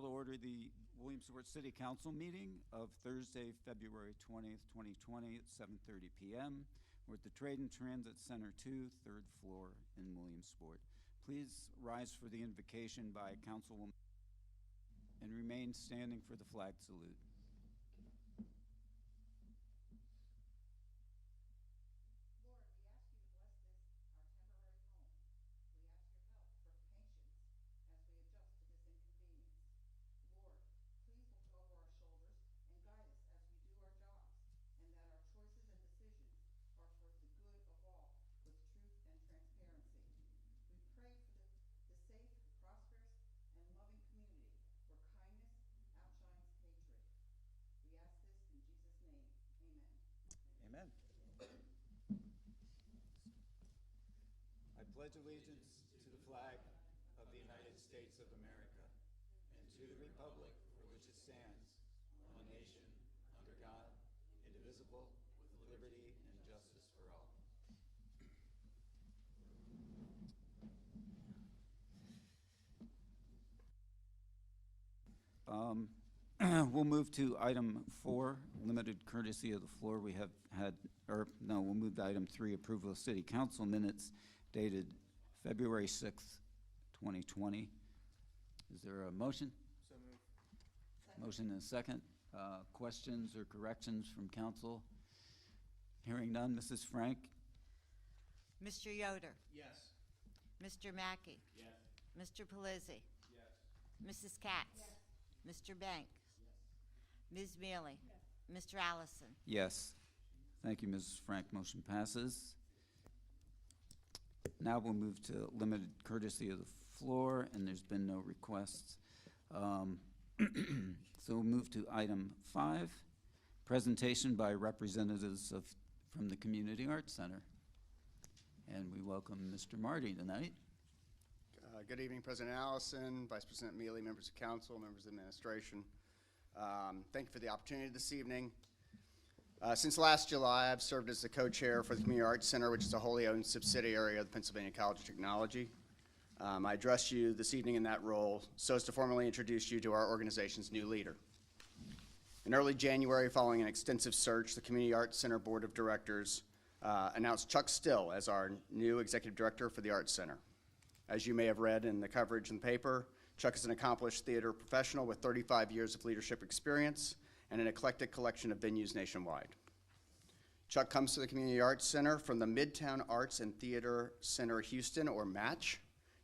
call to order the Williamsport City Council meeting of Thursday, February 20th, 2020 at 7:30 p.m. We're at the Trade and Transit Center 2, 3rd floor in Williamsport. Please rise for the invocation by Councilwoman and remain standing for the flag salute. Amen. I pledge allegiance to the flag of the United States of America and to the republic for which it stands, one nation, under God, indivisible, with liberty and justice for all. We'll move to item 4, limited courtesy of the floor. We have had, we'll move to item 3, approval of city council minutes dated February 6th, 2020. Is there a motion? So moved. Motion and a second. Questions or corrections from council? Hearing none. Mrs. Frank? Mr. Yoder? Yes. Mr. Mackey? Yes. Mr. Pelizzi? Yes. Mrs. Katz? Yes. Mr. Banks? Yes. Ms. Mealy? Yes. Mr. Allison? Yes. Thank you, Mrs. Frank. Motion passes. Now we'll move to limited courtesy of the floor, and there's been no requests. So we'll move to item 5, presentation by representatives from the Community Arts Center. And we welcome Mr. Marty tonight. Good evening, President Allison, Vice President Mealy, members of council, members of the administration. Thank you for the opportunity this evening. Since last July, I've served as the co-chair for the Community Arts Center, which is a wholly owned subsidiary of the Pennsylvania College of Technology. I address you this evening in that role so as to formally introduce you to our organization's new leader. In early January, following an extensive search, the Community Arts Center Board of Directors announced Chuck Still as our new executive director for the Arts Center. As you may have read in the coverage in the paper, Chuck is an accomplished theater professional with 35 years of leadership experience and an eclectic collection of venues nationwide. Chuck comes to the Community Arts Center from the Midtown Arts and Theater Center Houston, or MATCH,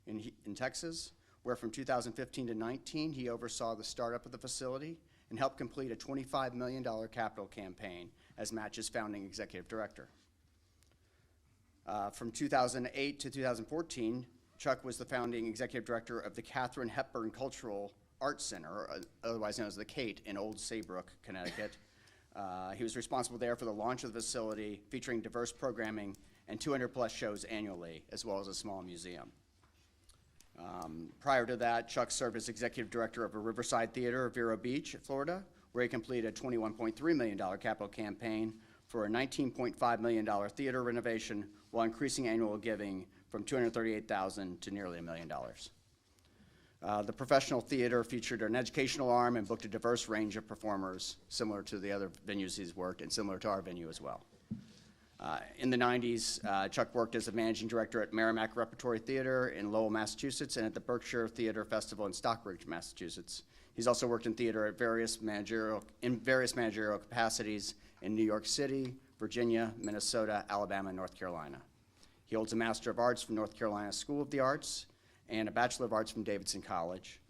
in Texas, where from 2015 to 19, he oversaw the startup of the facility and helped complete a $25 million capital campaign as MATCH's founding executive director. From 2008 to 2014, Chuck was the founding executive director of the Katharine Hepburn Cultural Arts Center, or otherwise known as the CATE, in Old Saybrook, Connecticut. He was responsible there for the launch of the facility, featuring diverse programming and 200-plus shows annually, as well as a small museum. Prior to that, Chuck served as executive director of a Riverside Theater, Vero Beach, Florida, where he completed a $21.3 million capital campaign for a $19.5 million theater renovation while increasing annual giving from $238,000 to nearly $1 million. The professional theater featured an educational arm and booked a diverse range of performers, similar to the other venues he's worked and similar to our venue as well. In the 90s, Chuck worked as a managing director at Merrimack Repertory Theater in Lowell, Massachusetts, and at the Berkshire Theater Festival in Stockbridge, Massachusetts. He's also worked in theater at various managerial capacities in New York City, Virginia, Minnesota, Alabama, and North Carolina. He holds a Master of Arts from North Carolina School of the Arts and a Bachelor of Arts from Davidson College.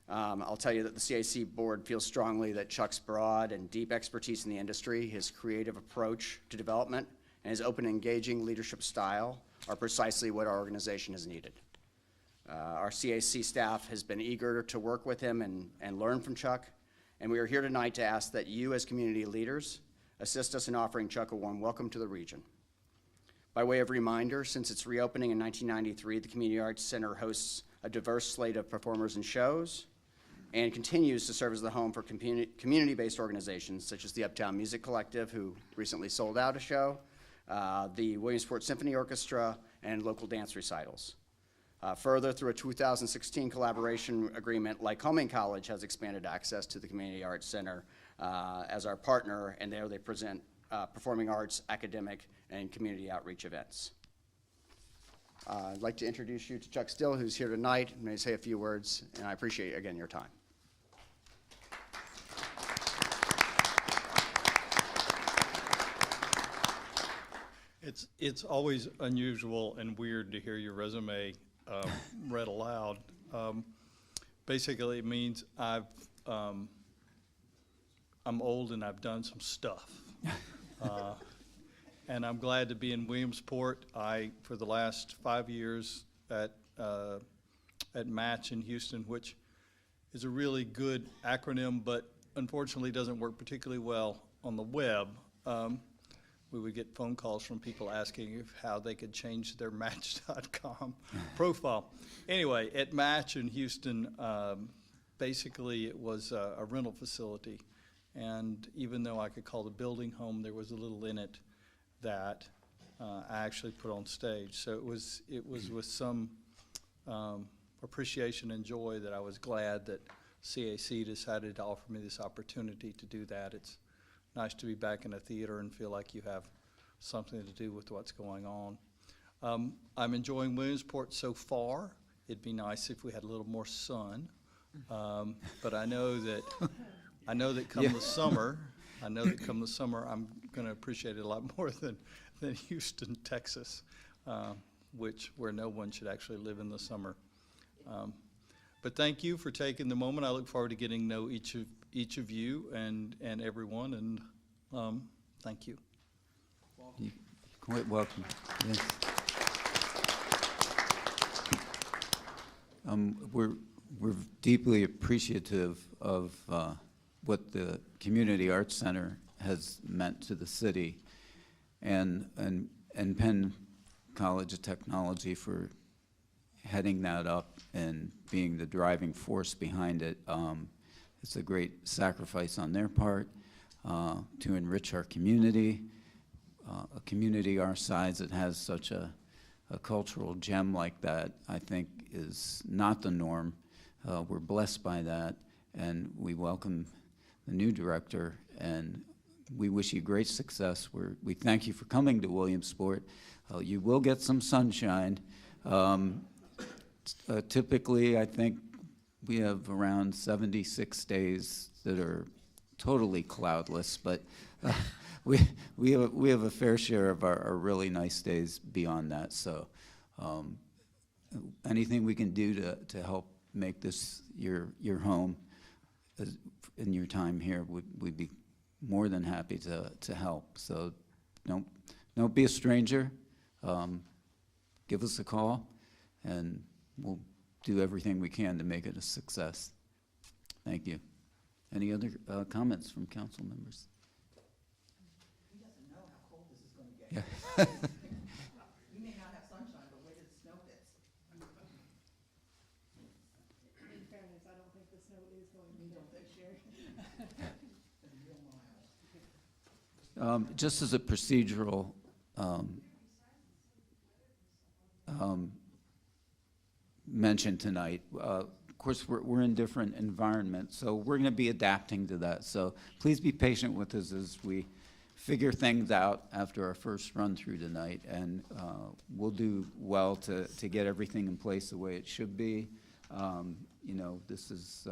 I'll tell you that the CAC board feels strongly that Chuck's broad and deep expertise in the industry, his creative approach to development, and his open and engaging leadership style are precisely what our organization has needed. Our CAC staff has been eager to work with him and learn from Chuck, and we are here tonight to ask that you as community leaders assist us in offering Chuck a warm welcome to the region. By way of reminder, since its reopening in 1993, the Community Arts Center hosts a diverse slate of performers and shows, and continues to serve as the home for community-based organizations such as the Uptown Music Collective, who recently sold out a show, the Williamsport Symphony Orchestra, and local dance recitals. Further, through a 2016 collaboration agreement, Lycoming College has expanded access to the Community Arts Center as our partner, and there they present performing arts, academic, and community outreach events. I'd like to introduce you to Chuck Still, who's here tonight, and may say a few words, and I appreciate, again, your time. It's always unusual and weird to hear your resume read aloud. Basically, it means I'm old and I've done some stuff. And I'm glad to be in Williamsport. For the last 5 years at Match in Houston, which is a really good acronym, but unfortunately doesn't work particularly well on the web. We would get phone calls from people asking how they could change their Match.com profile. Anyway, at Match in Houston, basically it was a rental facility. And even though I could call the building home, there was a little in it that I actually put on stage. So it was with some appreciation and joy that I was glad that CAC decided to offer me this opportunity to do that. It's nice to be back in a theater and feel like you have something to do with what's going on. I'm enjoying Williamsport so far. It'd be nice if we had a little more sun, but I know that come the summer, I'm going to appreciate it a lot more than Houston, Texas, where no one should actually live in the summer. But thank you for taking the moment. I look forward to getting to know each of you and everyone, and thank you. You're quite welcome. Yes. We're deeply appreciative of what the Community Arts Center has meant to the city, and Penn College of Technology for heading that up and being the driving force behind it. It's a great sacrifice on their part to enrich our community. A community our size that has such a cultural gem like that, I think, is not the norm. We're blessed by that, and we welcome the new director, and we wish you great success. We thank you for coming to Williamsport. You will get some sunshine. Typically, I think we have around 76 days that are totally cloudless, but we have a fair share of our really nice days beyond that. So anything we can do to help make this your home in your time here, we'd be more than happy to help. So don't be a stranger. Give us a call, and we'll do everything we can to make it a success. Thank you. Any other comments from council members? He doesn't know how cold this is going to get. Yeah. We may not have sunshine, but where does the snow fit? In fairness, I don't think the snow is going to You don't think, Sherry? Just as a procedural mention tonight, of course, we're in different environments, so we're going to be adapting to that. So please be patient with us as we figure things out after our first run through tonight, and we'll do well to get everything in place the way it should be. You know, this is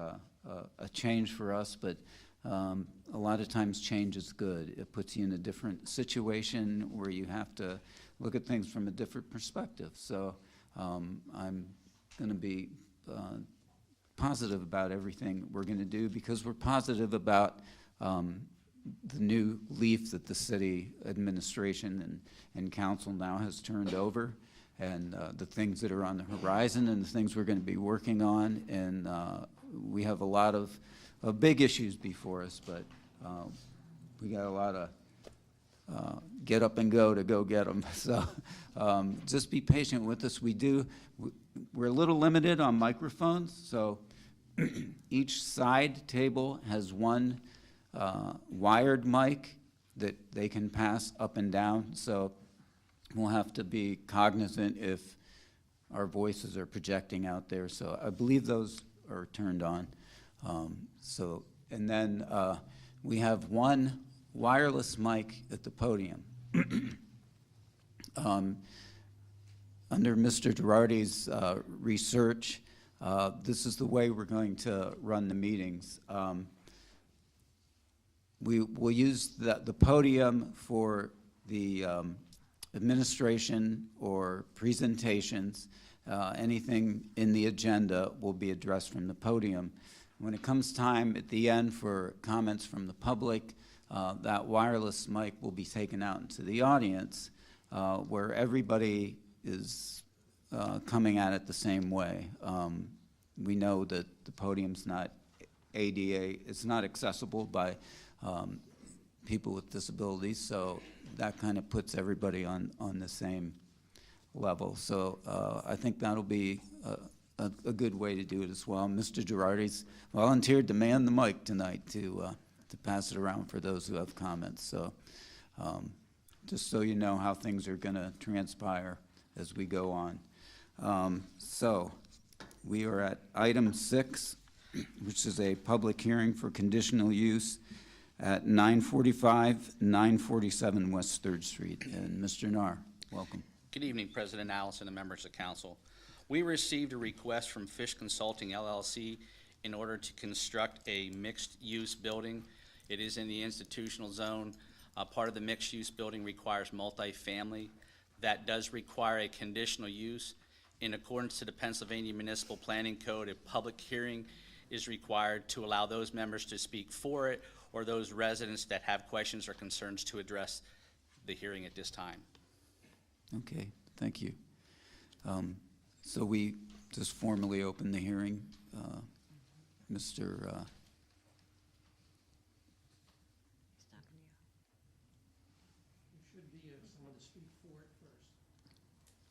a change for us, but a lot of times change is good. It puts you in a different situation where you have to look at things from a different perspective. So I'm going to be positive about everything we're going to do, because we're positive about the new leaf that the city administration and council now has turned over, and the things that are on the horizon and the things we're going to be working on. And we have a lot of big issues before us, but we got a lot of get up and go to go get them. So just be patient with us. We're a little limited on microphones, so each side table has one wired mic that they can pass up and down. So we'll have to be cognizant if our voices are projecting out there. So I believe those are turned on. And then we have one wireless mic at the podium. Under Mr. Girardi's research, this is the way we're going to run the meetings. We will use the podium for the administration or presentations. Anything in the agenda will be addressed from the podium. When it comes time at the end for comments from the public, that wireless mic will be taken out into the audience where everybody is coming at it the same way. We know that the podium's not ADA, it's not accessible by people with disabilities, so that kind of puts everybody on the same level. So I think that'll be a good way to do it as well. Mr. Girardi's volunteered to man the mic tonight to pass it around for those who have comments. So just so you know how things are going to transpire as we go on. So we are at item 6, which is a public hearing for conditional use at 945, 947 West 3rd Street. And Mr. Narr, welcome. Good evening, President Allison and members of council. We received a request from Fish Consulting LLC in order to construct a mixed-use building. It is in the institutional zone. Part of the mixed-use building requires multifamily. That does require a conditional use. In accordance to the Pennsylvania Municipal Planning Code, a public hearing is required to allow those members to speak for it or those residents that have questions or concerns to address the hearing at this time. Okay, thank you. So we just formally open the hearing. Mr. You should be someone to speak for it first.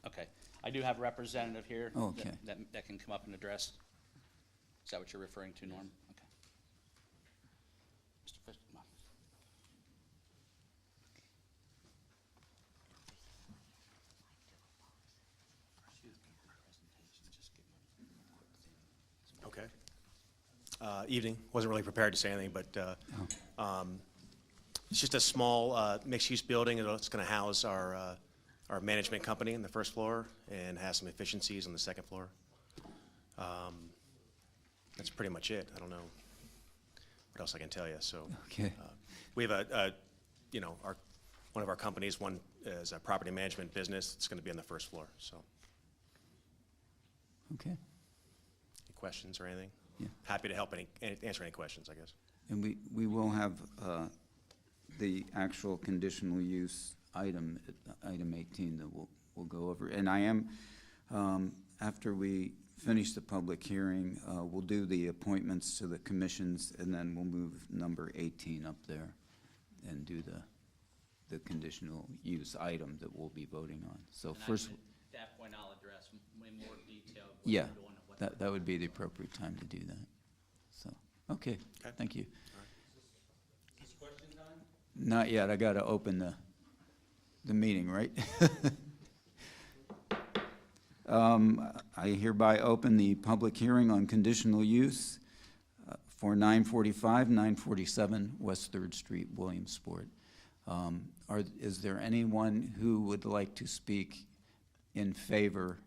Okay. I do have a representative here Okay. that can come up and address. Is that what you're referring to, Norm? Okay. Mr. Fish, come on. Okay. Evening. Wasn't really prepared to say anything, but it's just a small mixed-use building. It's going to house our management company on the first floor and has some efficiencies on the second floor. That's pretty much it. I don't know what else I can tell you. So Okay. we have one of our companies. One is a property management business. It's going to be on the first floor. So, Okay. any questions or anything? Yeah. Happy to help answer any questions, I guess. And we will have the actual conditional use item, item 18, that we'll go over. And I am, after we finish the public hearing, we'll do the appointments to the commissions, and then we'll move number 18 up there and do the conditional use item that we'll be voting on. So And first, at that point, I'll address in more detail what yeah, we're doing and what that would be the appropriate time to do that. So, okay, Okay. thank you. Is question time? Not yet, I gotta open the meeting, right? I hereby open the public hearing on conditional use for 945, 947 West 3rd Street, Williamsport. Is there anyone who would like to speak in favor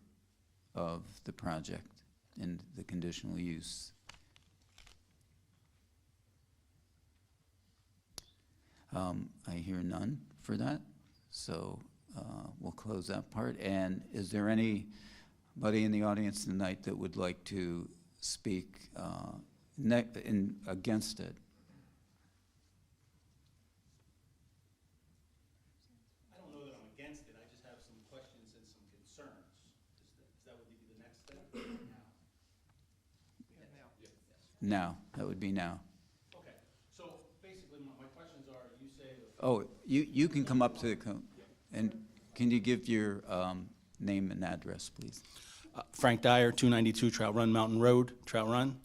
of the project and the conditional use? I hear none for that, so we'll close that part. And is there anybody in the audience tonight that would like to speak against it? I don't know that I'm against it, I just have some questions and some concerns. Is that would be the next step? Now, that would be now. Okay, so basically, my questions are, you say. Oh, you can come up to the, and can you give your name and address, please? Frank Dyer, 292 Trout Run Mountain Road, Trout Run.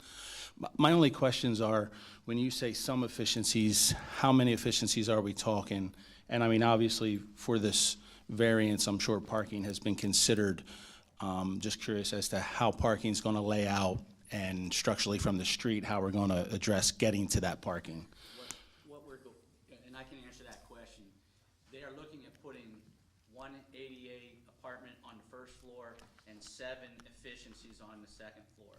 My only questions are, when you say some efficiencies, how many efficiencies are we talking? And I mean, obviously, for this variance, I'm sure parking has been considered. Just curious as to how parking's going to lay out and structurally from the street, how we're going to address getting to that parking. And I can answer that question. They are looking at putting one ADA apartment on the first floor and 7 efficiencies on the second floor.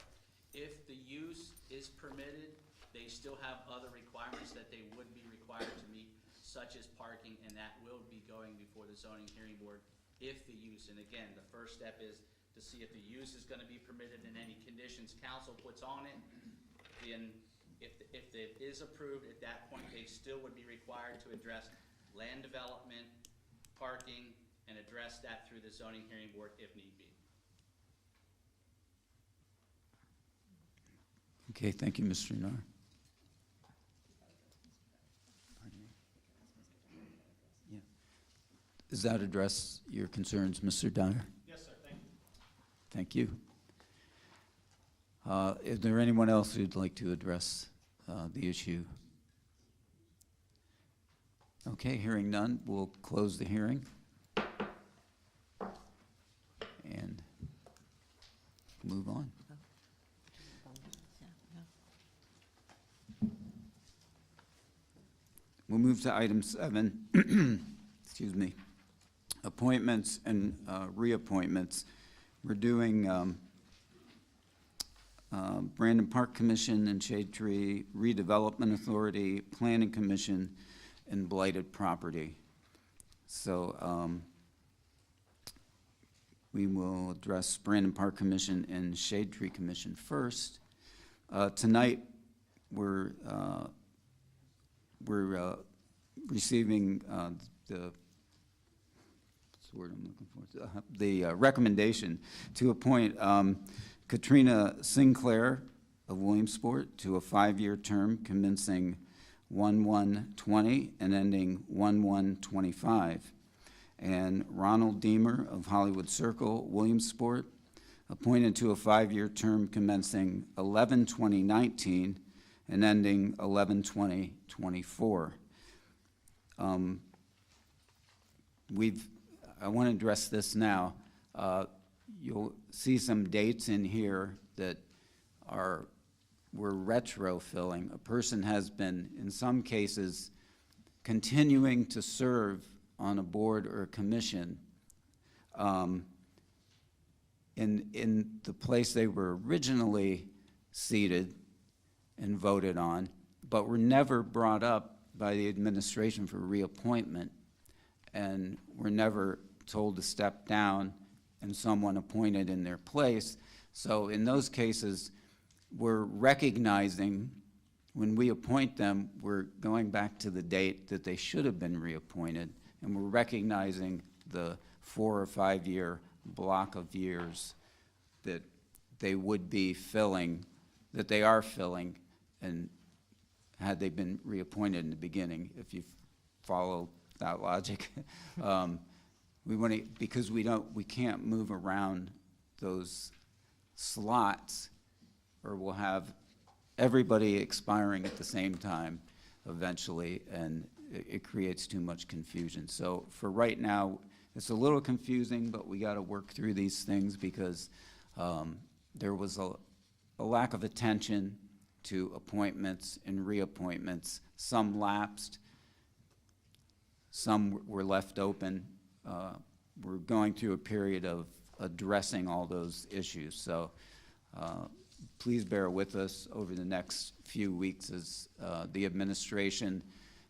If the use is permitted, they still have other requirements that they would be required to meet, such as parking, and that will be going before the zoning hearing board if the use, and again, the first step is to see if the use is gonna be permitted and any conditions council puts on it. Then, if it is approved, at that point, they still would be required to address land development, parking, and address that through the zoning hearing board if need be. Okay, thank you, Mr. Nar. Yeah. Does that address your concerns, Mr. Dyer? Yes, sir, thank you. Thank you. Is there anyone else who'd like to address the issue? Okay, hearing none, we'll close the hearing. And move on. We'll move to item 7, excuse me, appointments and reappointments. We're doing Brandon Park Commission and Shade Tree Redevelopment Authority, Planning Commission, and Blighted Property. So we will address Brandon Park Commission and Shade Tree Commission first. Tonight, we're receiving the recommendation to appoint Katrina Sinclair of Williamsport to a 5-year term commencing 1/1/20 and ending 1/1/25. And Ronald Deemer of Hollywood Circle, Williamsport, appointed to a 5-year term commencing 11/20/19 and ending 11/20/24. I want to address this now. You'll see some dates in here that we're retro-filling. A person has been, in some cases, continuing to serve on a board or a commission in the place they were originally seated and voted on, but were never brought up by the administration for reappointment, and were never told to step down and someone appointed in their place. So in those cases, we're recognizing when we appoint them, we're going back to the date that they should have been reappointed, and we're recognizing the 4 or 5 year block of years that they would be filling, that they are filling, and had they been reappointed in the beginning, if you follow that logic. We want to, because we can't move around those slots, or we'll have everybody expiring at the same time eventually, and it creates too much confusion. So for right now, it's a little confusing, but we got to work through these things because there was a lack of attention to appointments and reappointments. Some lapsed, some were left open. We're going through a period of addressing all those issues. So please bear with us over the next few weeks as the administration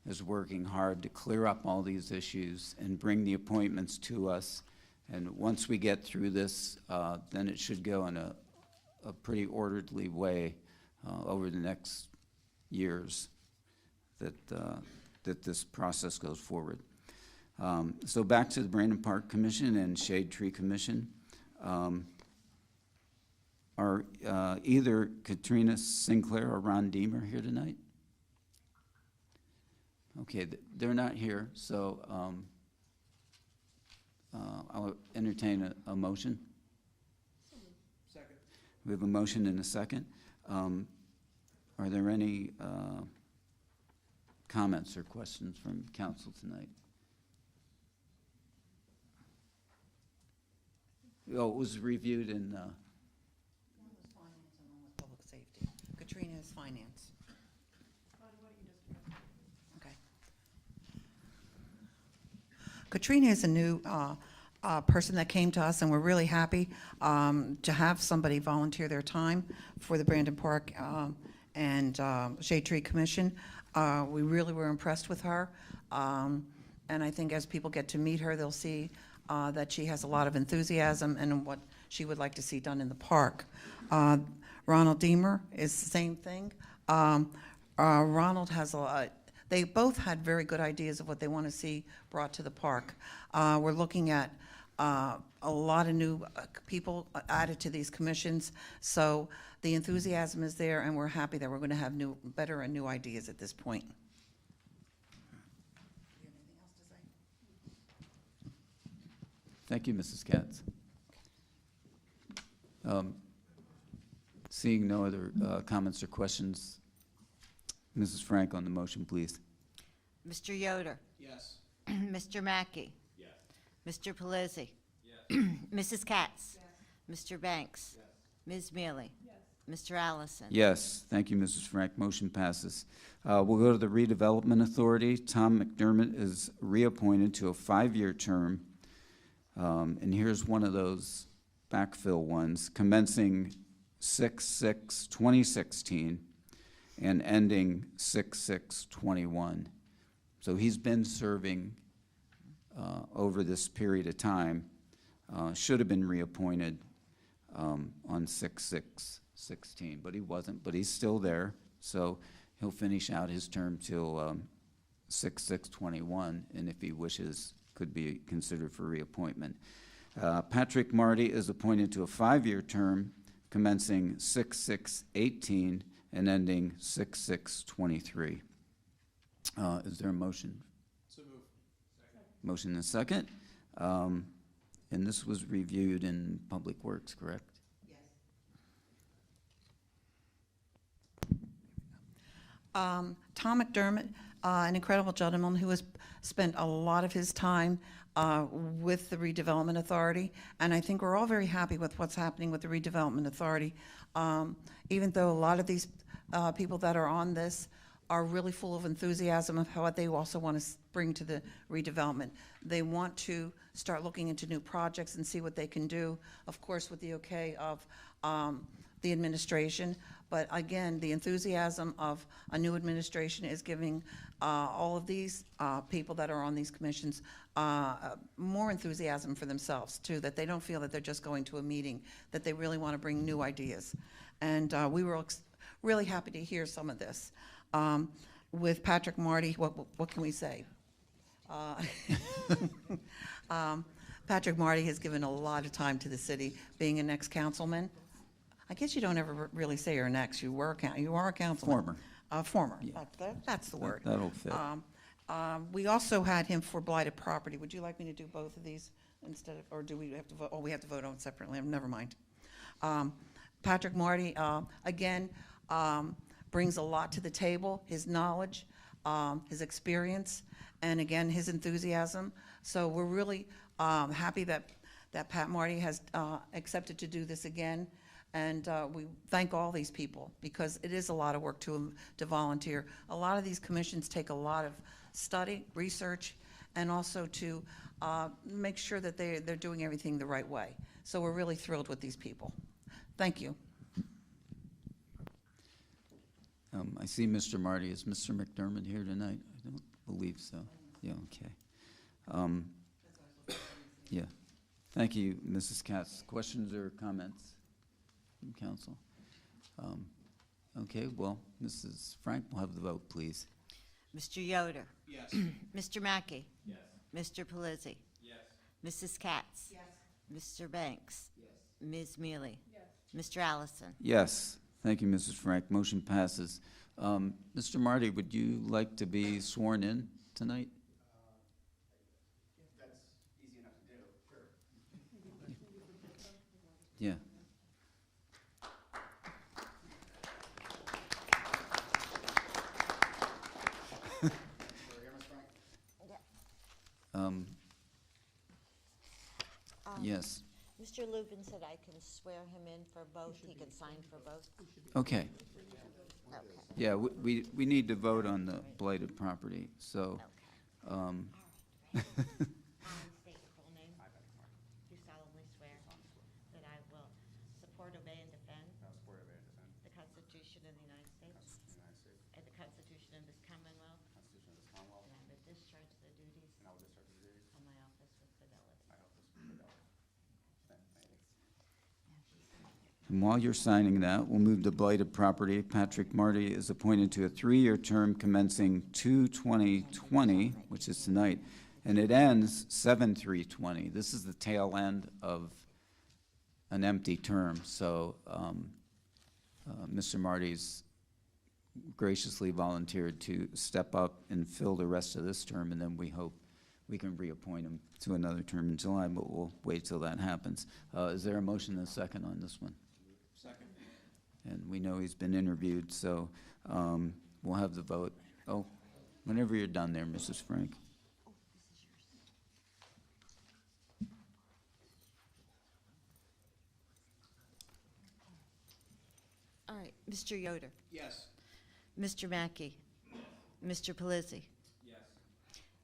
is working hard to clear up all these issues and bring the appointments to us. And once we get through this, then it should go in a pretty orderly way over the next years that this process goes forward. So back to the Brandon Park Commission and Shade Tree Commission. Are either Katrina Sinclair or Ron Deemer here tonight? Okay, they're not here, so I'll entertain a motion. Second. We have a motion and a second. Are there any comments or questions from council tonight? Oh, it was reviewed in, One was finance and one was public safety. Katrina is finance. Okay. Katrina is a new person that came to us, and we're really happy to have somebody volunteer their time for the Brandon Park and Shade Tree Commission. We really were impressed with her, and I think as people get to meet her, they'll see that she has a lot of enthusiasm and what she would like to see done in the park. Ronald Deemer is the same thing. Ronald has they both had very good ideas of what they want to see brought to the park. We're looking at a lot of new people added to these commissions, so the enthusiasm is there, and we're happy that we're going to have better and new ideas at this point. thank you, Mrs. Katz. Seeing no other comments or questions, Mrs. Frank on the motion, please. Mr. Yoder? Yes. Mr. Mackey? Yes. Mr. Pelisi? Yes. Mrs. Katz? Mr. Banks? Ms. Mealy? Mr. Allison? Yes, thank you, Mrs. Frank. Motion passes. We'll go to the Redevelopment Authority. Tom McDermott is reappointed to a 5-year term. And here's one of those backfill ones, commencing 6/6/2016 and ending 6/6/21. So he's been serving over this period of time. Should have been reappointed on 6/6/16, but he wasn't. But he's still there, so he'll finish out his term till 6/6/21, and if he wishes, could be considered for reappointment. Patrick Marty is appointed to a 5-year term, commencing 6/6/18 and ending 6/6/23. Is there a motion? So moved. Motion and second. And this was reviewed in Public Works, correct? Tom McDermott, an incredible gentleman who has spent a lot of his time with the Redevelopment Authority, and I think we're all very happy with what's happening with the Redevelopment Authority. Even though a lot of these people that are on this are really full of enthusiasm of what they also want to bring to the redevelopment. They want to start looking into new projects and see what they can do, of course, with the okay of the administration. But again, the enthusiasm of a new administration is giving all of these people that are on these commissions more enthusiasm for themselves, too, that they don't feel that they're just going to a meeting, that they really want to bring new ideas. And we were really happy to hear some of this. With Patrick Marty, what can we say? Patrick Marty has given a lot of time to the city, being an ex-councilman. I guess you don't ever really say you're an ex. You are a councilman. Former. Former. Yeah. That's the word. That'll fit. We also had him for blighted property. Would you like me to do both of these instead of, or do we have to vote? Oh, we have to vote on it separately. Never mind. Patrick Marty, again, brings a lot to the table, his knowledge, his experience, and again, his enthusiasm. So we're really happy that Pat Marty has accepted to do this again. And we thank all these people because it is a lot of work to volunteer. A lot of these commissions take a lot of study, research, and also to make sure that they're doing everything the right way. So we're really thrilled with these people. Thank you. I see Mr. Marty. Is Mr. McDermott here tonight? I don't believe so. Yeah, okay. Yeah. Thank you, Mrs. Katz. Questions or comments from council? Okay, well, Mrs. Frank will have the vote, please. Mr. Yoder? Yes. Mr. Mackey? Yes. Mr. Pelisi? Yes. Mrs. Katz? Yes. Mr. Banks? Yes. Ms. Mealy? Mr. Allison? Yes. Thank you, Mrs. Frank. Motion passes. Mr. Marty, would you like to be sworn in tonight? That's easy enough to do. Sure. Yeah. Yes. Mr. Lubin said I can swear him in for both. He can sign for both. Okay. Okay. Yeah, we need to vote on the blighted property, so, Okay. State your full name. Do solemnly swear that I will support, obey, and defend the Constitution of the United States and the Constitution of this Commonwealth, and I will discharge the duties of my office with fidelity. and while you're signing that, we'll move to blighted property. Patrick Marty is appointed to a 3-year term commencing 2/20/20, which is tonight, and it ends 7/3/20. This is the tail end of an empty term, so Mr. Marty's graciously volunteered to step up and fill the rest of this term, and then we hope we can reappoint him to another term in July, but we'll wait till that happens. Is there a motion and a second on this one? Second. And we know he's been interviewed, so we'll have the vote. Oh, whenever you're done there, Mrs. Frank. All right, Mr. Yoder, Yes. Mr. Mackey, Mr. Pelisi. Yes.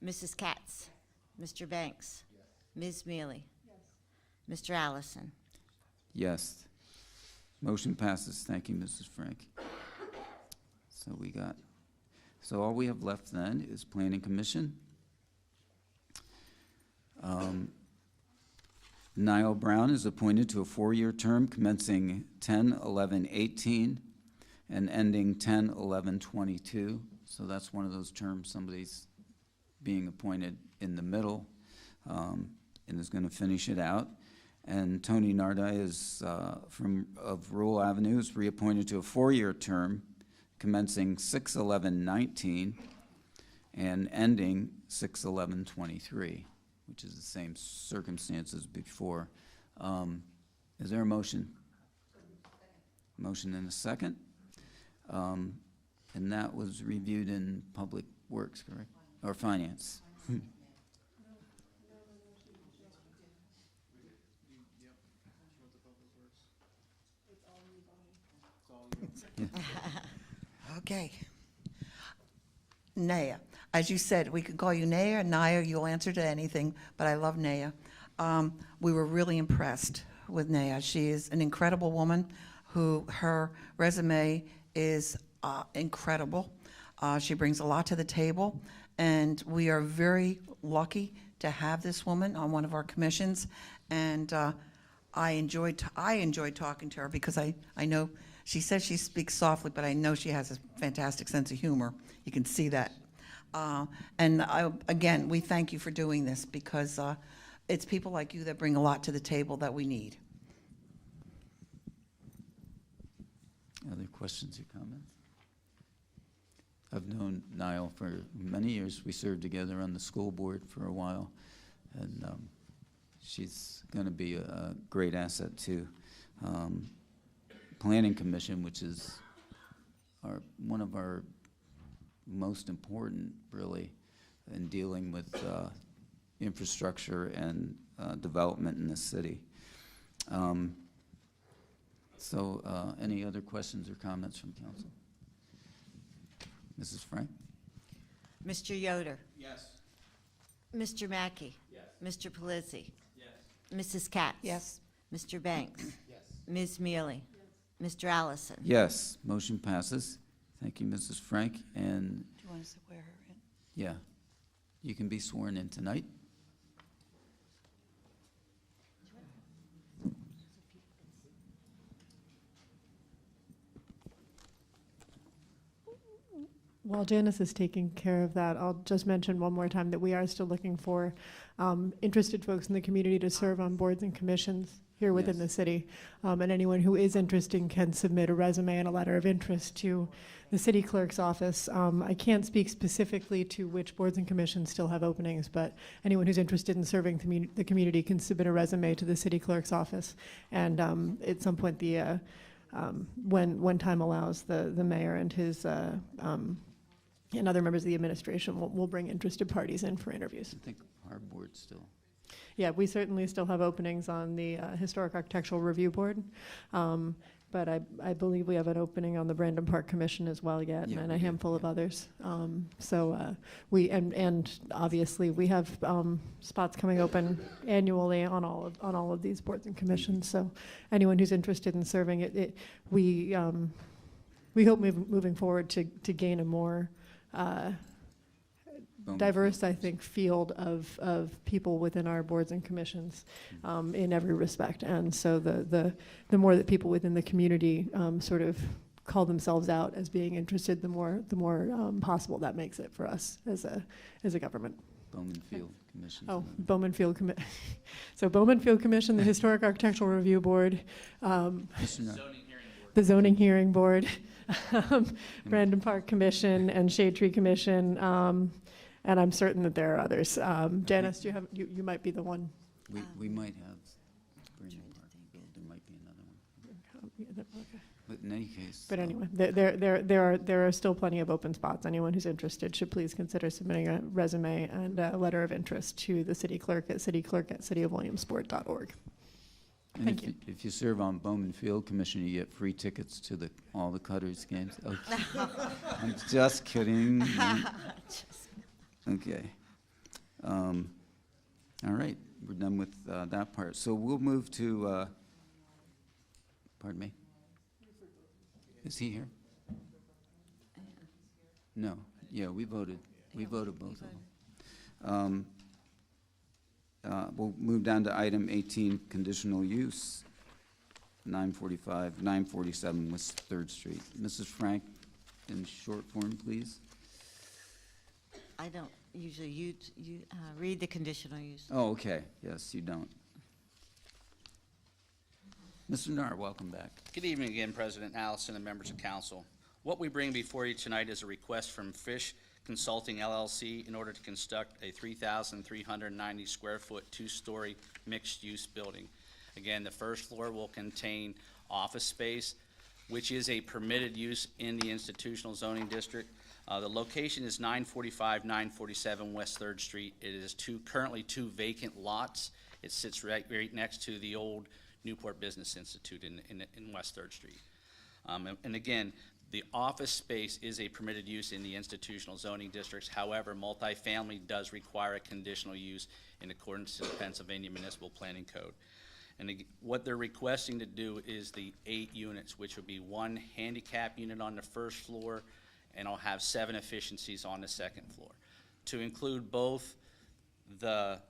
Mrs. Katz, Mr. Banks. Yes. Ms. Mealy. Yes. Mr. Allison. Yes. Motion passes. Thank you, Mrs. Frank. So all we have left then is Planning Commission. Niall Brown is appointed to a 4-year term commencing 10/11/18 and ending 10/11/22. So that's one of those terms, somebody's being appointed in the middle and is going to finish it out. And Tony Narda is of Rural Avenue is reappointed to a 4-year term commencing 6/11/19 and ending 6/11/23, which is the same circumstances before. Is there a motion? Motion and a second. And that was reviewed in Public Works, correct? Or Finance? Okay. Naya. As you said, we could call you Naya, Naya, you'll answer to anything, but I love Naya. We were really impressed with Naya. She is an incredible woman who, her resume is incredible. She brings a lot to the table, and we are very lucky to have this woman on one of our commissions. And I enjoyed talking to her because I know she says she speaks softly, but I know she has a fantastic sense of humor. You can see that. Again, we thank you for doing this because it's people like you that bring a lot to the table that we need. Other questions or comments? I've known Niall for many years. We served together on the school board for a while, and she's going to be a great asset to Planning Commission, which is one of our most important, really, in dealing with infrastructure and development in the city. Any other questions or comments from council? Mrs. Frank? Mr. Yoder, Yes. Mr. Mackey. Yes. Mr. Pelisi. Yes. Mrs. Katz. Yes. Mr. Banks. Yes. Ms. Mealy. Mr. Allison. Yes, motion passes. Thank you, Mrs. Frank. And Do you want to swear her in? yeah, you can be sworn in tonight. While Janice is taking care of that, I'll just mention one more time that we are still looking for interested folks in the community to serve on boards and commissions here within Yes. the city. And anyone who is interested can submit a resume and a letter of interest to the city clerk's office. I can't speak specifically to which boards and commissions still have openings, but anyone who's interested in serving the community can submit a resume to the city clerk's office. And at some point, when time allows, the mayor and his and other members of the administration will bring interested parties in for interviews. I think our board still. Yeah, we certainly still have openings on the Historic Architectural Review Board. But I believe we have an opening on the Brandon Park Commission as well yet, Yeah, and we a do, handful of yeah. others. And obviously, we have spots coming open annually on all of these boards and commissions. So anyone who's interested in serving we hope moving forward to gain a more Bowman diverse, Field. I think, field of people within our boards and commissions in every respect. And so the more that people within the community sort of call themselves out as being interested, the more possible that makes it for us as a government. Bowman Field Commission. Oh, Bowman Field So Bowman Field Commission, the Historic Architectural Review Board, the Zoning Hearing Board, Brandon Park Commission, and Shade Tree Commission. And I'm certain that there are others. Janice, do you might be the one. We might have Brandon Park Field. There might be another one. Okay. But in any case. But anyway, there are still plenty of open spots. Anyone who's interested should please consider submitting a resume and a letter of interest to the city clerk at cityclerk@cityofwilliamsport.org. And Thank you. If you serve on Bowman Field Commission, you get free tickets to all the Cutters games. Okay. I'm just kidding. Okay. All right, we're done with that part. So we'll move to, pardon me? Is he here? No. Yeah, we voted. We voted both of them. We'll move down to item 18, conditional use, 947 West 3rd Street. Mrs. Frank, in short form, please. I don't usually read the conditional use. Oh, okay. Yes, you don't. Mr. Nar, welcome back. Good evening again, President Allison and members of council. What we bring before you tonight is a request from Fish Consulting LLC in order to construct a 3,390 square foot, 2-story mixed-use building. Again, the first floor will contain office space, which is a permitted use in the institutional zoning district. The location is 945, 947 West 3rd Street. It is currently two vacant lots. It sits right next to the old Newport Business Institute in West 3rd Street. And again, the office space is a permitted use in the institutional zoning districts. However, multifamily does require a conditional use in accordance to the Pennsylvania Municipal Planning Code. And what they're requesting to do is the 8 units, which would be 1 handicap unit on the first floor, and I'll have 7 efficiencies on the second floor. To include both the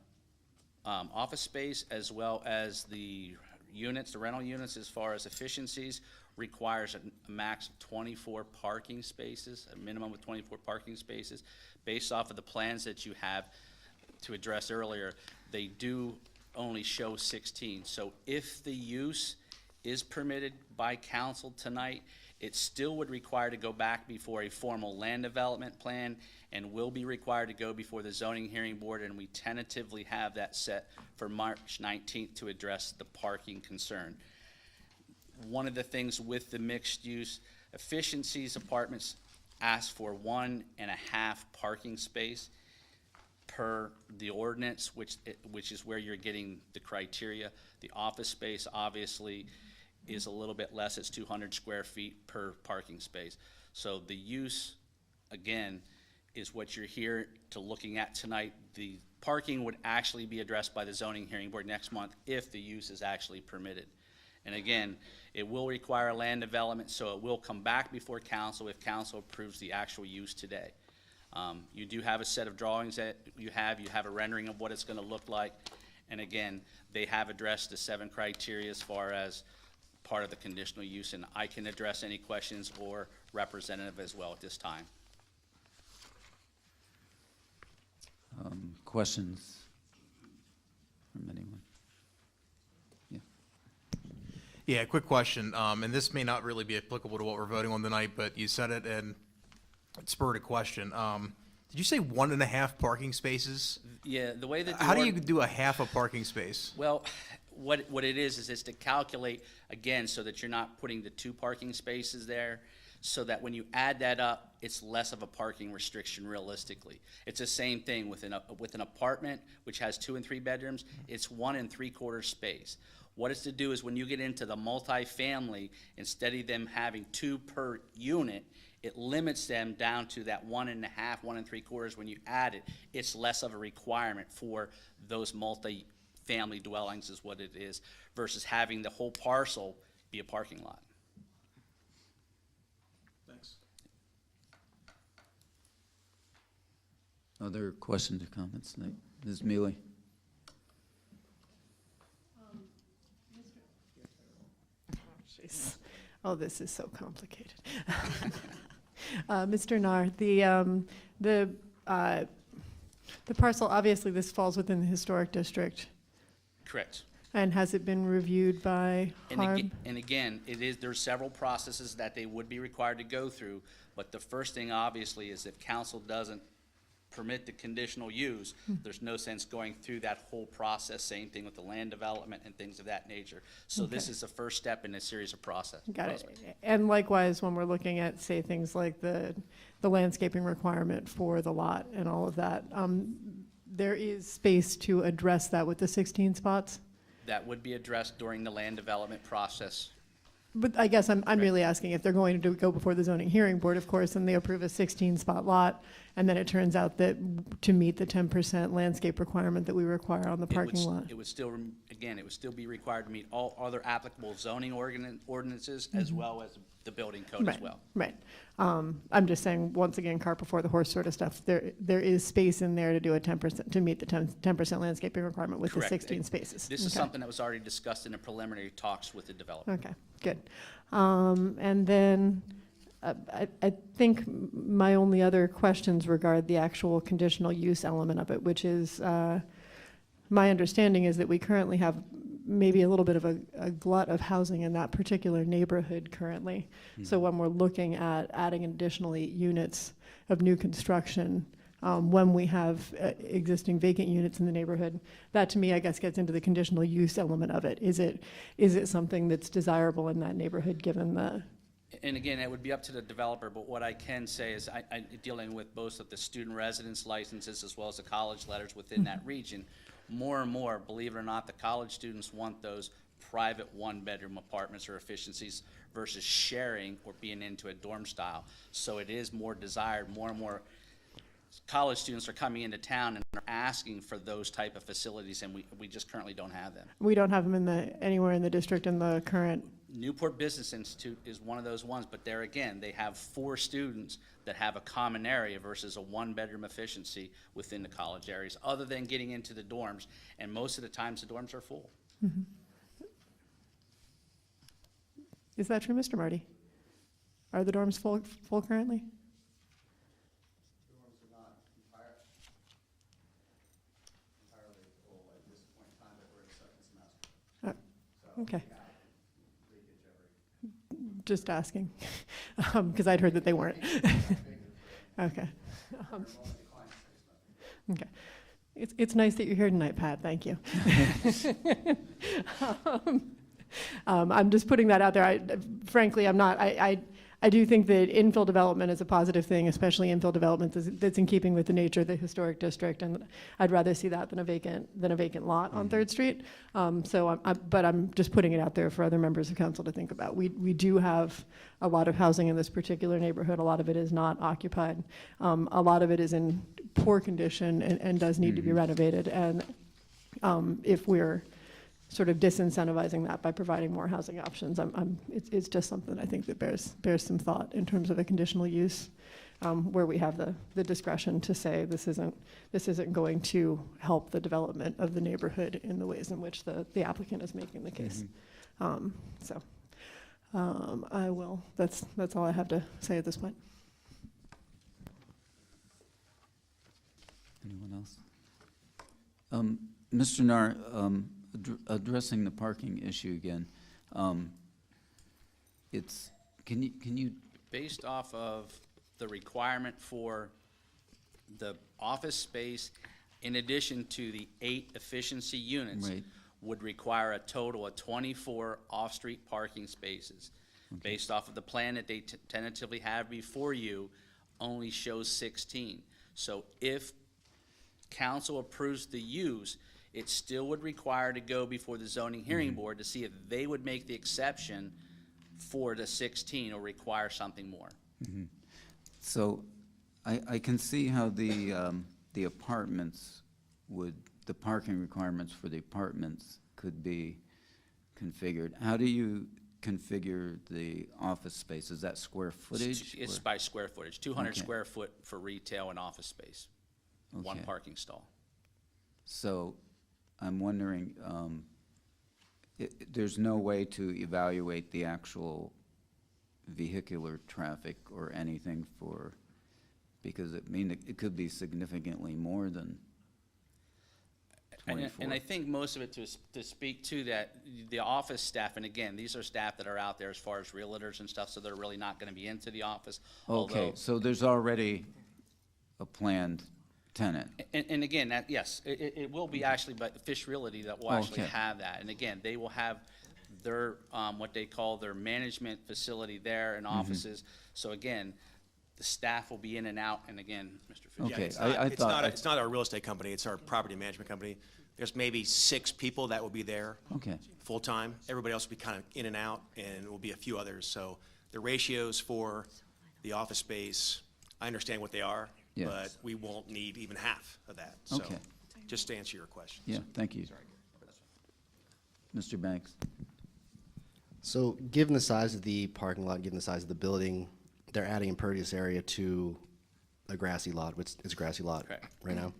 office space as well as the units, the rental units, as far as efficiencies, requires a max of 24 parking spaces, a minimum of 24 parking spaces. Based off of the plans that you have to address earlier, they do only show 16. So if the use is permitted by council tonight, it still would require to go back before a formal land development plan and will be required to go before the zoning hearing board, and we tentatively have that set for March 19th to address the parking concern. One of the things with the mixed use efficiencies apartments ask for 1.5 parking space per the ordinance, which is where you're getting the criteria. The office space obviously is a little bit less. It's 200 square feet per parking space. So the use, again, is what you're here to looking at tonight. The parking would actually be addressed by the zoning hearing board next month if the use is actually permitted. And again, it will require land development, so it will come back before council if council approves the actual use today. You do have a set of drawings that you have a rendering of what it's gonna look like. And again, they have addressed the 7 criteria as far as part of the conditional use, and I can address any questions or representative as well at this time. Questions from anyone? Yeah. Yeah, quick question, and this may not really be applicable to what we're voting on tonight, but you said it and it spurred a question. Did you say 1.5 parking spaces? Yeah, the way that How do you do a half a parking space? Well, what it is it's to calculate, again, so that you're not putting the 2 parking spaces there, so that when you add that up, it's less of a parking restriction realistically. It's the same thing with an apartment, which has 2 and 3 bedrooms, it's 1 3/4 space. What it's to do is when you get into the multifamily, instead of them having 2 per unit, it limits them down to that 1 1/2, 1 3/4. When you add it, it's less of a requirement for those multi-family dwellings is what it is, versus having the whole parcel be a parking lot. Thanks. Other questions or comments tonight? Ms. Mealy? Jeez. Oh, this is so complicated. Mr. Nar, the parcel, obviously this falls within the historic district, Correct. and has it been reviewed by HARB? And again, there's several processes that they would be required to go through, but the first thing obviously is if council doesn't permit the conditional use, there's no sense going through that whole process, same thing with the land development and things of that nature. So this Okay. is the first step in a series of process. Got it. And likewise, when we're looking at, say, things like the landscaping requirement for the lot and all of that, there is space to address that with the 16 spots? That would be addressed during the land development process. But I guess I'm really asking if they're going to go before the zoning hearing board, of course, and they approve a 16-spot lot, and then it turns out that to meet the 10% landscape requirement that we require on the parking lot. It would still, again, it would still be required to meet all other applicable zoning ordinances as well as the building code as well. Right. I'm just saying, once again, cart before the horse sort of stuff. There is space in there to do a 10%, to meet the 10% landscaping requirement with the Correct. 16 spaces. This is Okay. something that was already discussed in the preliminary talks with the developer. Okay, good. And then I think my only other questions regard the actual conditional use element of it, which is, my understanding is that we currently have maybe a little bit of a glut of housing in that particular neighborhood currently. So when we're looking at adding additional 8 units of new construction, when we have existing vacant units in the neighborhood, that to me, I guess, gets into the conditional use element of it. Is it something that's desirable in that neighborhood, given the? And again, it would be up to the developer, but what I can say is I dealing with both of the student residence licenses as well as the college letters within that region, more and more, believe it or not, the college students want those private 1-bedroom apartments or efficiencies versus sharing or being into a dorm style. So it is more desired, more and more college students are coming into town and are asking for those type of facilities, and we just currently don't have them. We don't have them anywhere in the district in the current. Newport Business Institute is one of those ones, but there again, they have 4 students that have a common area versus a 1-bedroom efficiency within the college areas, other than getting into the dorms, and most of the times the dorms are full. Is that true, Mr. Marty? Are the dorms full currently? Okay. Just asking, because I'd heard that they weren't. Okay. Okay. It's nice that you're here tonight, Pat, thank you. I'm just putting that out there. Frankly, I'm not, I do think that infill development is a positive thing, especially infill development that's in keeping with the nature of the historic district, and I'd rather see that than a vacant lot on 3rd Street. But I'm just putting it out there for other members of council to think about. We do have a lot of housing in this particular neighborhood. A lot of it is not occupied. A lot of it is in poor condition and does need to be renovated. And if we're sort of disincentivizing that by providing more housing options, it's just something I think that bears some thought in terms of a conditional use, where we have the discretion to say this isn't going to help the development of the neighborhood in the ways in which the applicant is making the case. I will. That's all I have to say at this point. Anyone else? Mr. Nar, addressing the parking issue again, can you? Based off of the requirement for the office space, in addition to the 8 efficiency units, Right. would require a total of 24 off-street parking spaces. Based off of the plan that they tentatively have before you, only shows 16. So if council approves the use, it still would require to go before the zoning hearing board to see if they would make the exception for the 16 or require something more. So I can see how the apartments would, the parking requirements for the apartments could be configured. How do you configure the office space? Is that square footage? It's or- by square footage, 200 Okay. square foot for retail and office space, one Okay. parking stall. So I'm wondering, there's no way to evaluate the actual vehicular traffic or anything for, because it could be significantly more than And 24. I think most of it to speak to that, the office staff, and again, these are staff that are out there as far as realtors and stuff, so they're really not gonna be into the office. Okay, although- so there's already a planned tenant. And again, that, yes, it will be actually, but Fish Realty that will actually Okay. have that. And again, they will have their, what they call their management facility there and offices. So again, the staff will be in and out, and again, Mr. Fish. Okay, It's I not, it's thought- not, it's not our real estate company, it's our property management company. There's maybe 6 people that will be there. Okay. Full-time. Everybody else will be kind of in and out, and will be a few others. So the ratios for the office space, I understand what they are, Yes. but we won't need even half of that. So, Okay. just to answer your question. Yeah, thank you. Mr. Banks? So given the size of the parking lot, given the size of the building, they're adding impervious area to a grassy lot, which is a grassy lot Correct. right now.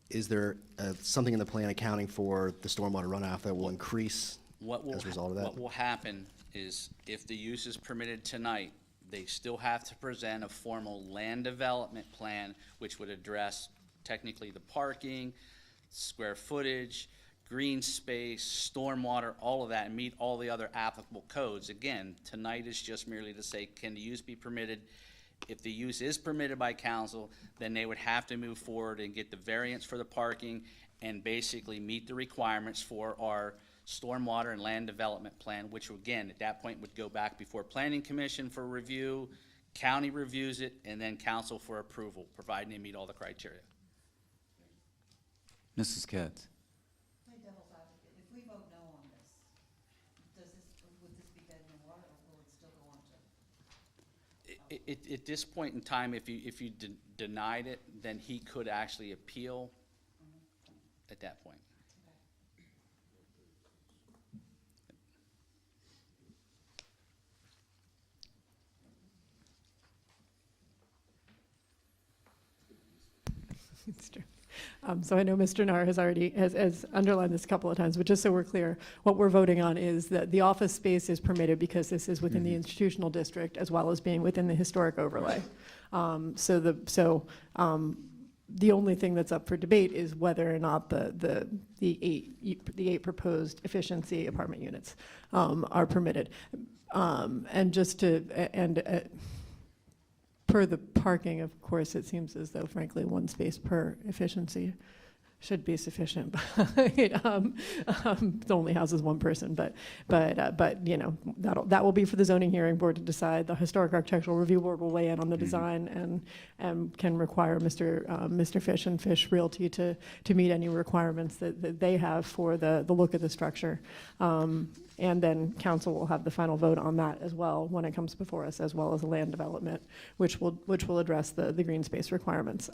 Is there something in the plan accounting for the stormwater runoff that will increase as a result of that? What will happen is if the use is permitted tonight, they still have to present a formal land development plan, which would address technically the parking, square footage, green space, stormwater, all of that, and meet all the other applicable codes. Again, tonight is just merely to say, can the use be permitted? If the use is permitted by council, then they would have to move forward and get the variance for the parking and basically meet the requirements for our stormwater and land development plan, which again, at that point would go back before planning commission for review, county reviews it, and then council for approval, providing they meet all the criteria. Mrs. Katz? Play devil's advocate, if we vote no on this, would this be dead in the water, or will it still go on to? At this point in time, if you denied it, then he could actually appeal at that point. It's true. So I know Mr. Nar has already, has underlined this a couple of times, but just so we're clear, what we're voting on is that the office space is permitted because this is within the institutional district as well as being within the historic overlay. The only thing that's up for debate is whether or not the eight proposed efficiency apartment units are permitted. And just to, per the parking, of course, it seems as though frankly, one space per efficiency should be sufficient. It only houses one person, but you know, that will be for the zoning hearing board to decide. The Historic Architectural Review Board will weigh in on the design and can require Mr. Fish and Fish Realty to meet any requirements that they have for the look of the structure. And then council will have the final vote on that as well when it comes before us, as well as the land development, which will address the green space requirements.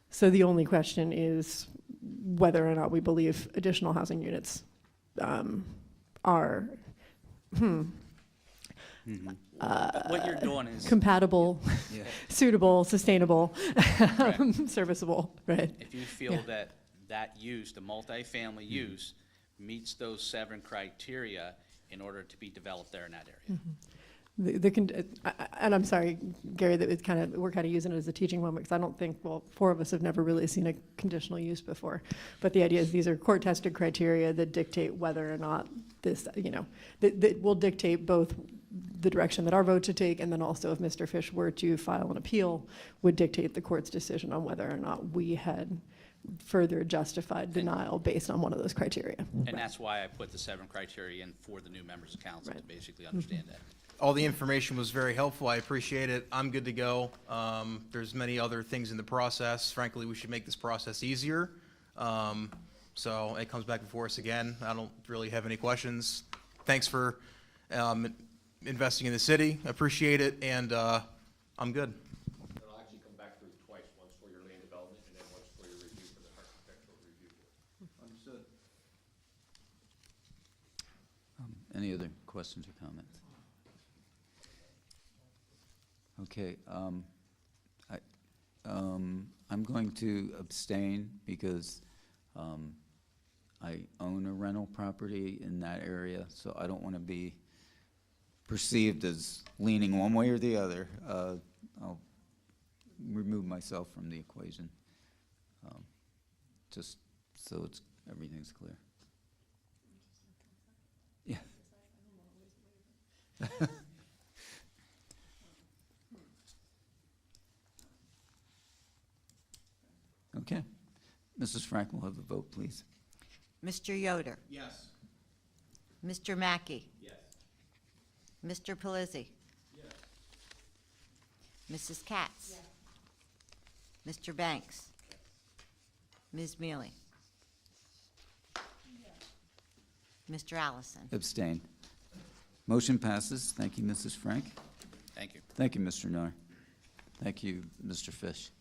So the only question is whether or not we believe additional housing units are What you're doing is, compatible, Yeah. suitable, sustainable, Correct. serviceable, right? if you feel Yeah. that use, the multifamily use, meets those 7 criteria in order to be developed there in that area. And I'm sorry, Gary, that we're kind of using it as a teaching moment, because I don't think, well, 4 of us have never really seen a conditional use before. But the idea is these are court-tested criteria that dictate whether or not this, you know, that will dictate both the direction that our vote should take, and then also if Mr. Fish were to file an appeal, would dictate the court's decision on whether or not we had further justified denial based on one of those criteria. And that's why I put the 7 criteria in for the new members of council to Right. basically understand that. All the information was very helpful. I appreciate it. I'm good to go. There's many other things in the process. Frankly, we should make this process easier. So it comes back before us again. I don't really have any questions. Thanks for investing in the city. Appreciate it, and I'm good. It'll actually come back through twice, once for your land development and then once for your review for the architectural review board. Understood. Any other questions or comments? Okay, I'm going to abstain because I own a rental property in that area, so I don't want to be perceived as leaning one way or the other. I'll remove myself from the equation, just so everything's clear. Yeah. Okay. Mrs. Frank will have the vote, please. Mr. Yoder? Yes. Mr. Mackey? Yes. Mr. Pelisi? Mrs. Katz? Mr. Banks? Ms. Mealy? Mr. Allison? Abstain. Motion passes. Thank you, Mrs. Frank. Thank you. Thank you, Mr. Nar. Thank you, Mr. Fish.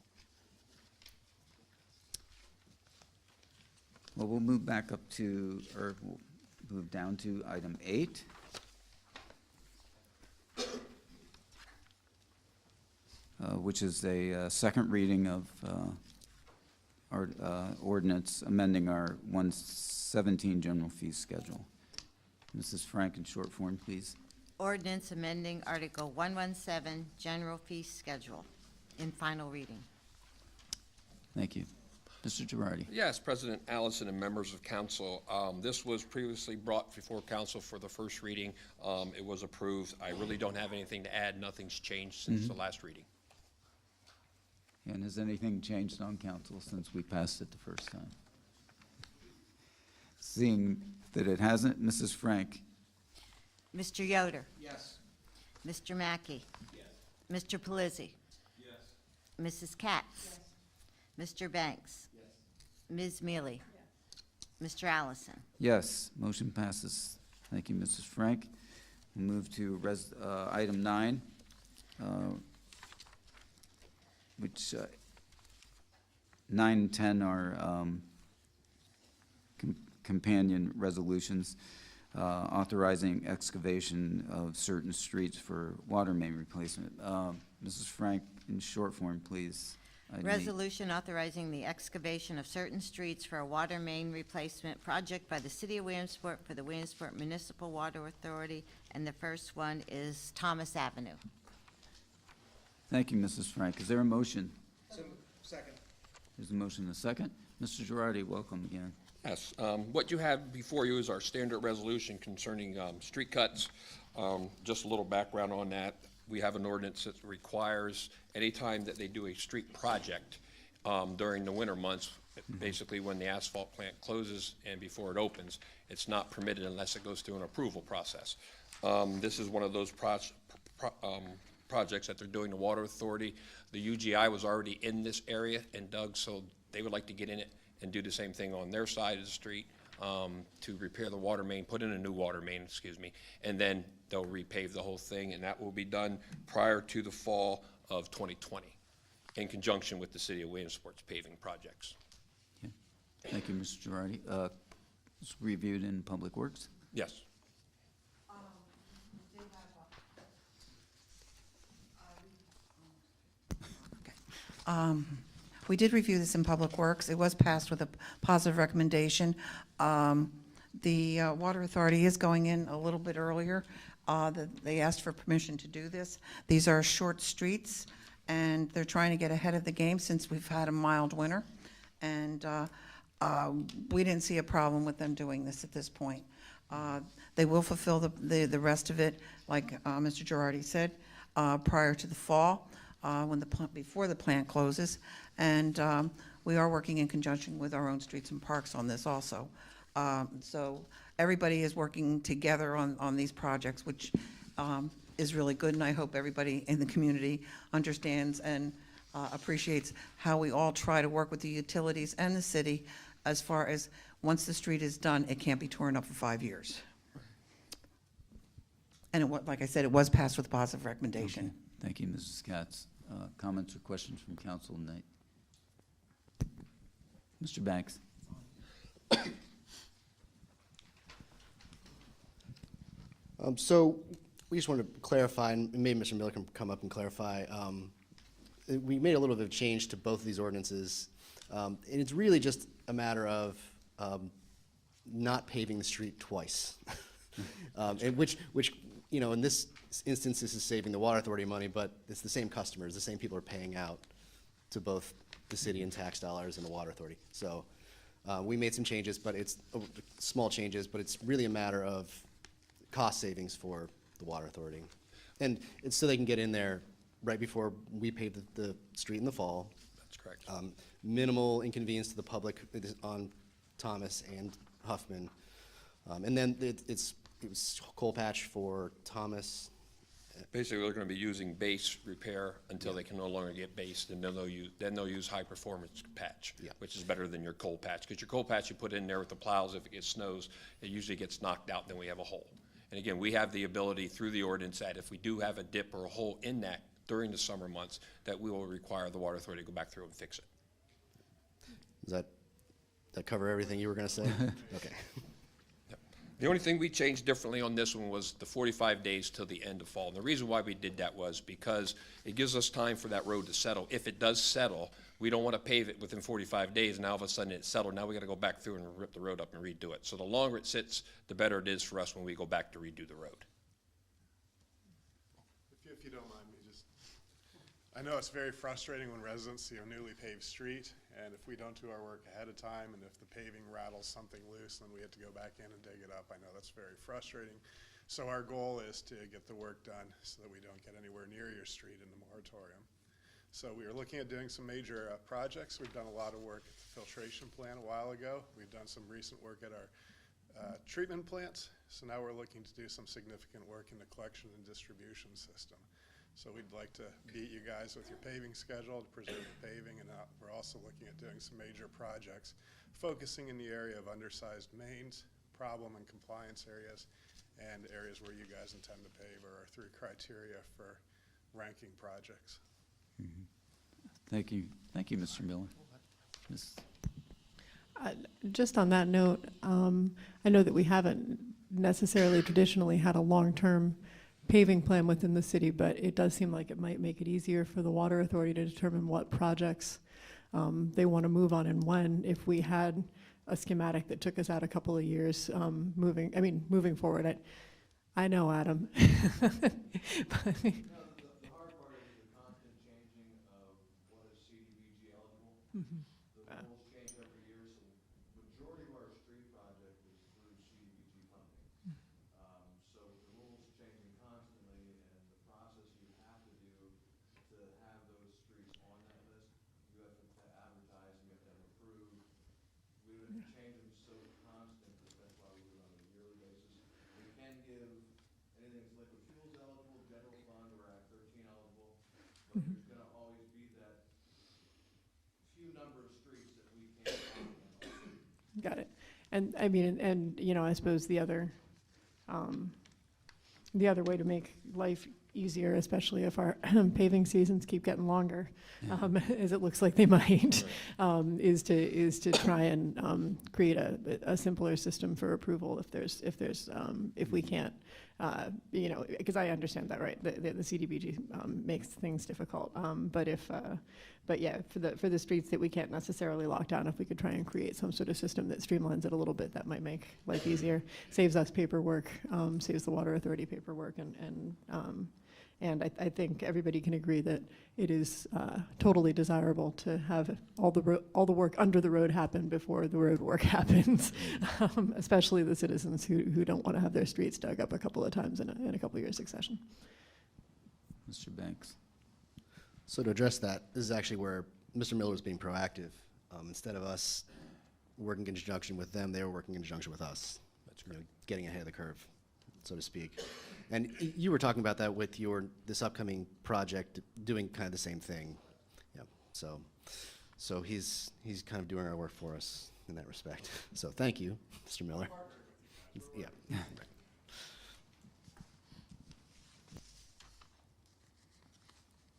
Well, we'll move back up to, or we'll move down to item 8. Which is a second reading of our ordinance amending our 117 general fee schedule. Mrs. Frank, in short form, please. Ordinance amending Article 117, General Fee Schedule, in final reading. Thank you. Mr. Girardi. Yes, President Allison and members of council. This was previously brought before council for the first reading. It was approved. I really don't have anything to add. Nothing's changed since the last reading. And has anything changed on council since we passed it the first time? Seeing that it hasn't, Mrs. Frank. Mr. Yoder? Yes. Mr. Mackey? Yes. Mr. Pelisi? Yes. Mrs. Katz? Mr. Banks? Ms. Mealy? Mr. Allison? Yes, motion passes. Thank you, Mrs. Frank. We'll move to item 9, which 9 and 10 are companion resolutions authorizing excavation of certain streets for water main replacement. Mrs. Frank, in short form, please. Resolution authorizing the excavation of certain streets for a water main replacement project by the City of Williamsport for the Williamsport Municipal Water Authority, and the first one is Thomas Avenue. Thank you, Mrs. Frank. Is there a motion? Second. There's a motion and a second. Mr. Girardi, welcome again. Yes, what you have before you is our standard resolution concerning street cuts. Just a little background on that. We have an ordinance that requires anytime that they do a street project during the winter months, basically when the asphalt plant closes and before it opens, it's not permitted unless it goes through an approval process. This is one of those projects that they're doing, the Water Authority. The UGI was already in this area and dug, so they would like to get in it and do the same thing on their side of the street to repair the water main, put in a new water main, and then they'll repave the whole thing, and that will be done prior to the fall of 2020 in conjunction with the City of Williamsport's paving projects. Okay. Thank you, Mr. Girardi. It's reviewed in Public Works. Yes. We did review this in Public Works. It was passed with a positive recommendation. The Water Authority is going in a little bit earlier. They asked for permission to do this. These are short streets, and they're trying to get ahead of the game since we've had a mild winter. And we didn't see a problem with them doing this at this point. They will fulfill the rest of it, like Mr. Girardi said, prior to the fall, before the plant closes. And we are working in conjunction with our own streets and parks on this also. So everybody is working together on these projects, which is really good, and I hope everybody in the community understands and appreciates how we all try to work with the utilities and the city as far as, once the street is done, it can't be torn up for 5 years. And like I said, it was passed with a positive recommendation. Okay. Thank you, Mrs. Katz. Comments or questions from council tonight? Mr. Banks? So we just wanted to clarify, and maybe Mr. Miller can come up and clarify. We made a little bit of change to both of these ordinances, and it's really just a matter of not paving the street twice. And which, you know, in this instance, this is saving the water authority money, but it's the same customers, the same people are paying out to both the city and tax dollars and the water authority. So we made some changes, but it's small changes, but it's really a matter of cost savings for the water authority. And it's so they can get in there right before we pave the street in the fall. That's correct. Minimal inconvenience to the public on Thomas and Huffman. And then it was coal patch for Thomas. Basically, they're going to be using base repair until they can no longer get base, and then they'll use high-performance patch, Yeah. which is better than your coal patch. Because your coal patch you put in there with the plows, if it gets snows, it usually gets knocked out, and then we have a hole. And again, we have the ability through the ordinance that if we do have a dip or a hole in that during the summer months, that we will require the water authority to go back through and fix it. Does that cover everything you were going to say? Okay. The only thing we changed differently on this one was the 45 days till the end of fall. And the reason why we did that was because it gives us time for that road to settle. If it does settle, we don't want to pave it within 45 days, and now all of a sudden it's settled. Now we got to go back through and rip the road up and redo it. So the longer it sits, the better it is for us when we go back to redo the road. If you don't mind me, I know it's very frustrating when residents see a newly paved street, and if we don't do our work ahead of time, and if the paving rattles something loose, then we have to go back in and dig it up. I know that's very frustrating. So our goal is to get the work done so that we don't get anywhere near your street in the moratorium. So we are looking at doing some major projects. We've done a lot of work at the filtration plant a while ago. We've done some recent work at our treatment plants. So now we're looking to do some significant work in the collection and distribution system. So we'd like to beat you guys with your paving schedule to preserve the paving, and we're also looking at doing some major projects, focusing in the area of undersized mains, problem and compliance areas, and areas where you guys intend to pave are our 3 criteria for ranking projects. Thank you. Thank you, Mr. Miller. Ms. Just on that note, I know that we haven't necessarily traditionally had a long-term paving plan within the city, but it does seem like it might make it easier for the water authority to determine what projects they want to move on and when, if we had a schematic that took us out a couple of years moving forward. I know, Adam. But The hard part is the constant changing of what is CDBG eligible. The rules change every year, so the majority of our street project is through CDBG funding. So with the rules changing constantly and the process you have to do to have those streets on that list, you have to advertise, you have to have approved. We would change them so constant that that's why we do it on a yearly basis. We can give anything that's liquid fuels eligible, general fund, or Act 13 eligible, but there's gonna always be that few number of streets that we can't comment on. got it. And I mean, and you know, I suppose the other way to make life easier, especially if our paving seasons keep getting longer, as it looks like they might, is to try and create a simpler system for approval if we can't, you know, because I understand that, right? The CDBG makes things difficult, but yeah, for the streets that we can't necessarily lock down, if we could try and create some sort of system that streamlines it a little bit, that might make life easier, saves us paperwork, saves the water authority paperwork, and I think everybody can agree that it is totally desirable to have all the work under the road happen before the road work happens, especially the citizens who don't want to have their streets dug up a couple of times in a couple of years succession. Mr. Banks. So to address that, this is actually where Mr. Miller was being proactive. Instead of us working in conjunction with them, they were working in conjunction with us. That's You know, getting ahead of the curve, so to speak. And you were talking about that with this upcoming project, doing kind of the same thing. Yeah. So he's kind of doing our work for us in that respect. So thank you, Mr. Miller. Yeah.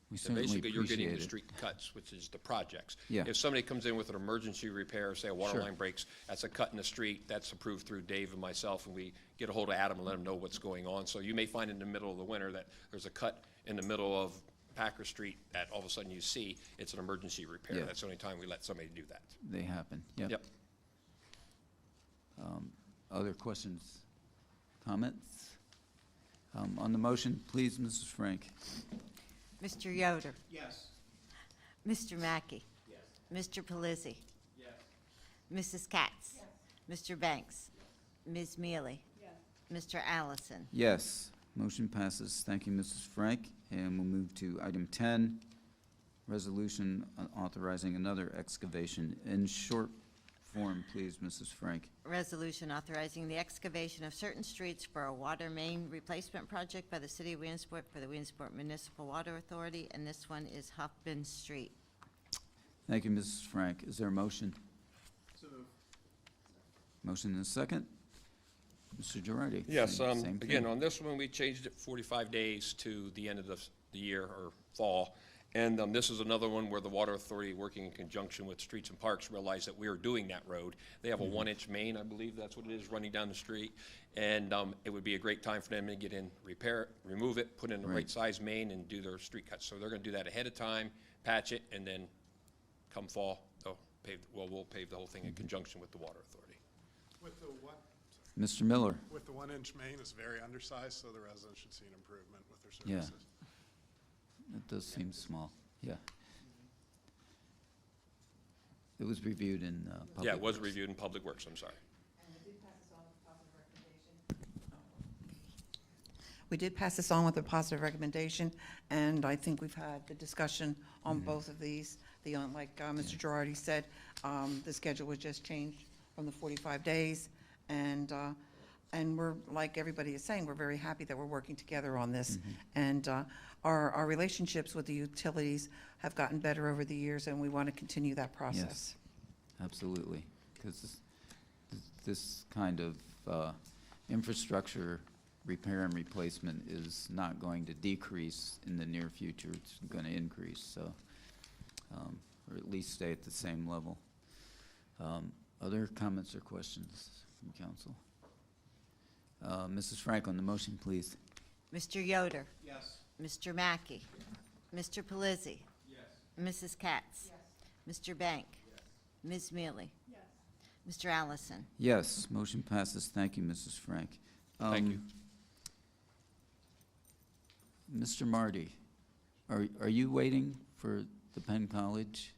We So certainly basically, you're getting appreciate the it. street cuts, which is the projects. Yeah. If somebody comes in with an emergency repair, say a water Sure. line breaks, that's a cut in the street, that's approved through Dave and myself, and we get a hold of Adam and let him know what's going on. So you may find in the middle of the winter that there's a cut in the middle of Packer Street that all of a sudden you see, it's an emergency repair. Yeah. That's the only time we let somebody do that. They happen, yep. Yep. Other questions, comments? On the motion, please, Mrs. Frank. Mr. Yoder? Yes. Mr. Mackey? Yes. Mr. Pelisi? Yes. Mrs. Katz? Yes. Mr. Banks? Ms. Mealy? Yes. Mr. Allison? Yes, motion passes. Thank you, Mrs. Frank. And we'll move to item 10, resolution authorizing another excavation. In short form, please, Mrs. Frank. Resolution authorizing the excavation of certain streets for a water main replacement project by the City of Williamsport for the Williamsport Municipal Water Authority, and this one is Huffman Street. Thank you, Mrs. Frank. Is there a motion? Motion and a second? Mr. Girardi? Yes, same thing. again, on this one, we changed it 45 days to the end of the year or fall. And this is another one where the Water Authority, working in conjunction with Streets and Parks, realized that we are doing that road. They have a 1-inch main, I believe that's what it is, running down the street. And it would be a great time for them to get in, repair it, remove it, put in the Right. right size main, and do their street cuts. So they're gonna do that ahead of time, patch it, and then come fall, we'll pave the whole thing in conjunction with the Water Authority. With the one, Mr. Miller? with the 1-inch main, it's very undersized, so the residents should see an improvement with their Yeah. services. It does seem small, yeah. It was reviewed in Public Yeah, it was Works. reviewed in Public Works, I'm sorry. We did pass this on with a positive recommendation, and I think we've had the discussion on both of these. Like Mr. Girardi said, the schedule was just changed from the 45 days, and we're, like everybody is saying, we're very happy that we're working together on this. And our relationships with the utilities have gotten better over the years, and we want to continue that process. Absolutely, because this kind of infrastructure repair and replacement is not going to decrease in the near future. It's going to increase, so, or at least stay at the same level. Other comments or questions from council? Mrs. Frank, on the motion, please. Mr. Yoder? Yes. Mr. Mackey? Mr. Pelisi? Yes. Mrs. Katz? Mr. Bank? Ms. Mealy? Mr. Allison? Yes, motion passes. Thank you, Mrs. Frank. Thank you. Mr. Marty, are you waiting for the Penn College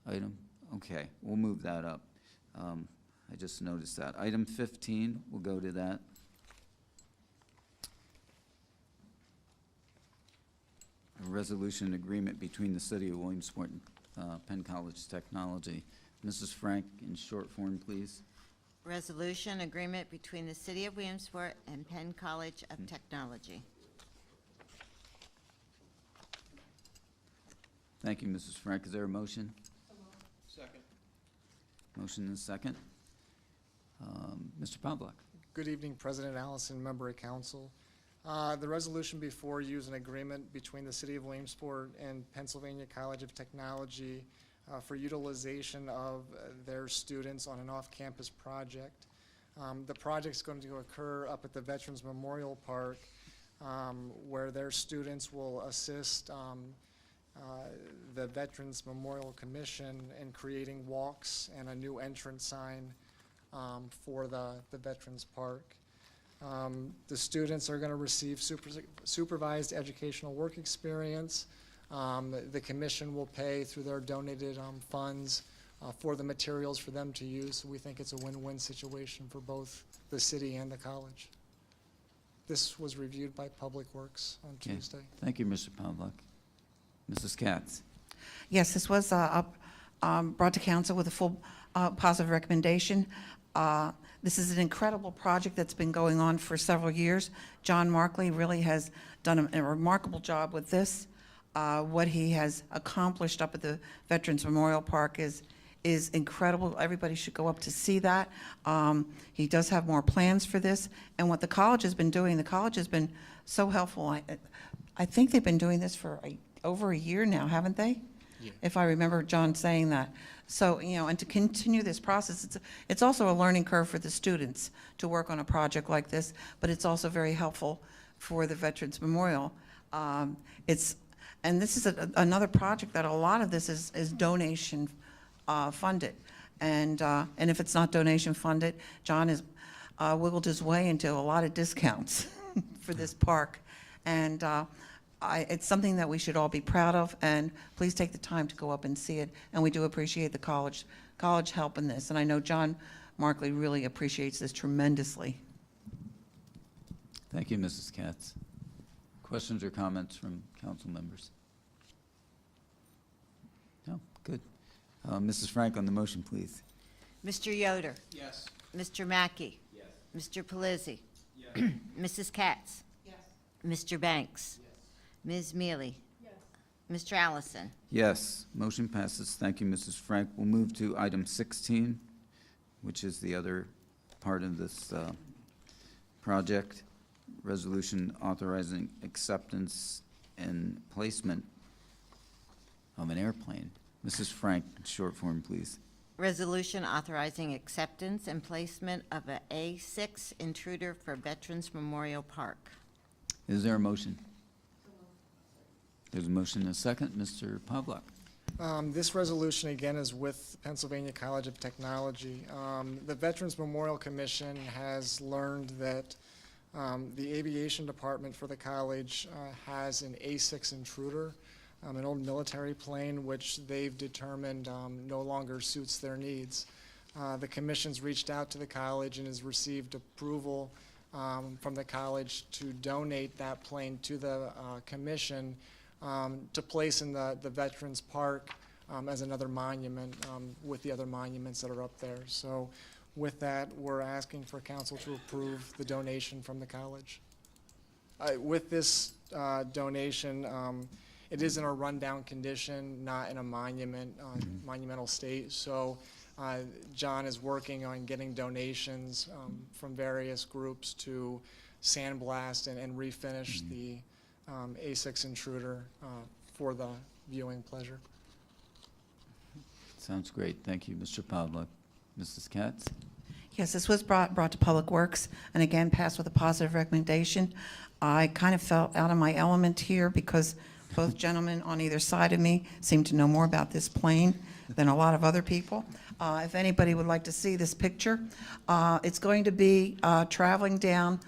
item? Okay, we'll move that up. I just noticed that. Item 15, we'll go to that. A resolution agreement between the City of Williamsport and Penn College Technology. Mrs. Frank, in short form, please. Resolution agreement between the City of Williamsport and Penn College of Technology. Thank you, Mrs. Frank. Is there a motion? Second. Motion and a second. Mr. Pavlik. Good evening, President Allison, member of council. The resolution before you is an agreement between the City of Williamsport and Pennsylvania College of Technology for utilization of their students on an off-campus project. The project's going to occur up at the Veterans Memorial Park, where their students will assist the Veterans Memorial Commission in creating walks and a new entrance sign for the Veterans Park. The students are going to receive supervised educational work experience. The commission will pay through their donated funds for the materials for them to use. So we think it's a win-win situation for both the city and the college. This was reviewed by Public Works on Okay. Tuesday. Thank you, Mr. Pavlik. Mrs. Katz. Yes, this was brought to council with a full positive recommendation. This is an incredible project that's been going on for several years. John Markley really has done a remarkable job with this. What he has accomplished up at the Veterans Memorial Park is incredible. Everybody should go up to see that. He does have more plans for this. And what the college has been doing, the college has been so helpful. I think they've been doing this for over a year now, haven't they? Yeah. If I remember John saying that. So, and to continue this process, it's also a learning curve for the students to work on a project like this, but it's also very helpful for the Veterans Memorial. And this is another project that a lot of this is donation funded. And if it's not donation funded, John has wiggled his way into a lot of discounts for this park. And it's something that we should all be proud of, and please take the time to go up and see it. And we do appreciate the college help in this. And I know John Markley really appreciates this tremendously. Thank you, Mrs. Katz. Questions or comments from council members? No, good. Mrs. Frank on the motion, please. Mr. Yoder? Yes. Mr. Mackey? Yes. Mr. Pelisi? Yes. Mrs. Katz? Yes. Mr. Banks? Yes. Ms. Mealy? Yes. Mr. Allison? Yes, motion passes. Thank you, Mrs. Frank. We'll move to item 16, which is the other part of this project, resolution authorizing acceptance and placement of an airplane. Mrs. Frank, short form, please. Resolution authorizing acceptance and placement of a A6 intruder for Veterans Memorial Park. Is there a motion? There's a motion and a second. Mr. Pavlak. This resolution, again, is with Pennsylvania College of Technology. The Veterans Memorial Commission has learned that the aviation department for the college has an A6 intruder, an old military plane, which they've determined no longer suits their needs. The commission's reached out to the college and has received approval from the college to donate that plane to the commission to place in the Veterans Park as another monument with the other monuments that are up there. So with that, we're asking for council to approve the donation from the college. With this donation, it is in a rundown condition, not in a monumental state. So John is working on getting donations from various groups to sandblast and refinish the A6 intruder for the viewing pleasure. Sounds great. Thank you, Mr. Pavlak. Mrs. Katz? Yes, this was brought to Public Works, and again, passed with a positive recommendation. I kind of felt out of my element here because both gentlemen on either side of me seem to know more about this plane than a lot of other people. If anybody would like to see this picture, it's going to be traveling down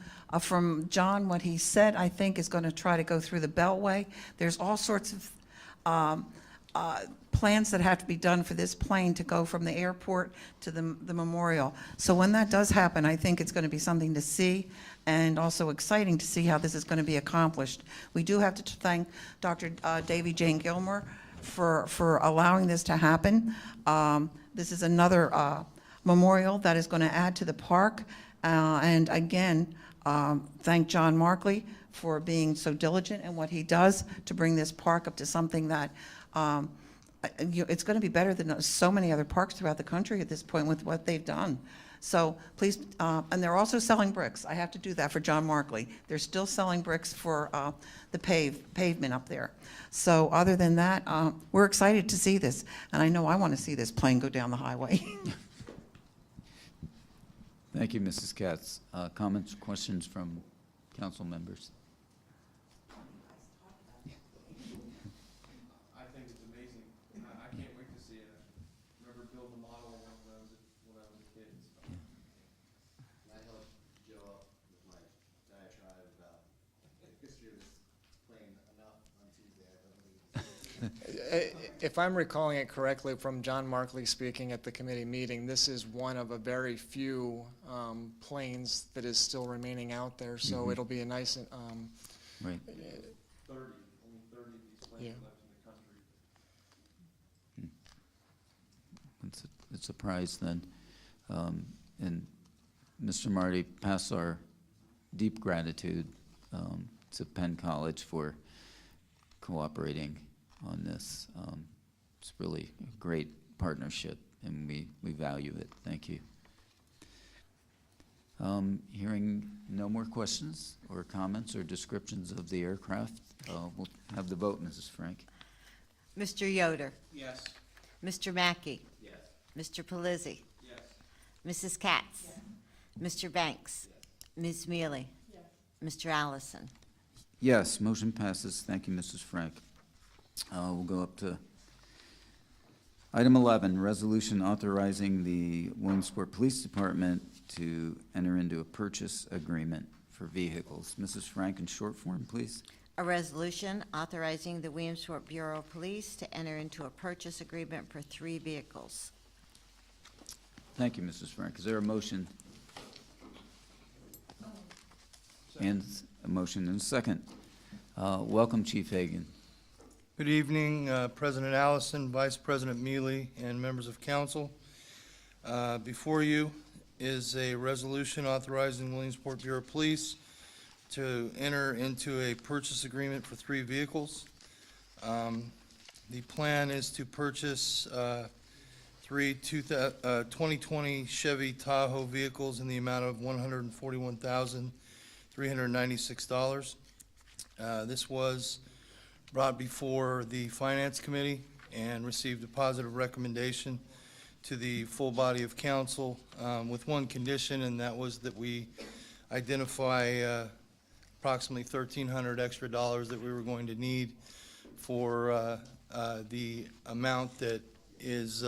from John. What he said, I think, is going to try to go through the Beltway. There's all sorts of plans that have to be done for this plane to go from the airport to the memorial. So when that does happen, I think it's going to be something to see and also exciting to see how this is going to be accomplished. We do have to thank Dr. Davy Jane Gilmore for allowing this to happen. This is another memorial that is going to add to the park. And again, thank John Markley for being so diligent in what he does to bring this park up to something that it's going to be better than so many other parks throughout the country at this point with what they've done. So please, and they're also selling bricks. I have to do that for John Markley. They're still selling bricks for the pavement up there. So other than that, we're excited to see this. And I know I want to see this plane go down the highway. Thank you, Mrs. Katz. Comments, questions from council members? I think it's amazing. I can't wait to see it. I remember building a model when I was a kid. I helped Joe up with my diatribe about the history of this plane enough on Tuesday. If I'm recalling it correctly from John Markley speaking at the committee meeting, this is one of a very few planes that is still remaining out there. So it'll be a nice, Right. 30, only 30 of these planes Yeah. left in the country. surprised then. And Mr. Marty, pass our deep gratitude to Penn College for cooperating on this. It's really a great partnership, and we value it. Thank you. Hearing no more questions or comments or descriptions of the aircraft, we'll have the vote, Mrs. Frank. Mr. Yoder? Yes. Mr. Mackey? Yes. Mr. Pelisi? Yes. Mrs. Katz? Mr. Banks? Ms. Mealy? Mr. Allison? Yes, motion passes. Thank you, Mrs. Frank. We'll go up to item 11, resolution authorizing the Williamsport Police Department to enter into a purchase agreement for vehicles. Mrs. Frank, in short form, please. A resolution authorizing the Williamsport Bureau of Police to enter into a purchase agreement for 3 vehicles. Thank you, Mrs. Frank. Is there a motion? And a motion and a second. Welcome, Chief Hagan. Good evening, President Allison, Vice President Mealy, and members of council. Before you is a resolution authorizing Williamsport Bureau of Police to enter into a purchase agreement for 3 vehicles. The plan is to purchase 3 2020 Chevy Tahoe vehicles in the amount of $141,396. This was brought before the Finance Committee and received a positive recommendation to the full body of council with one condition, and that was that we identify approximately $1,300 extra dollars that we were going to need for the amount that is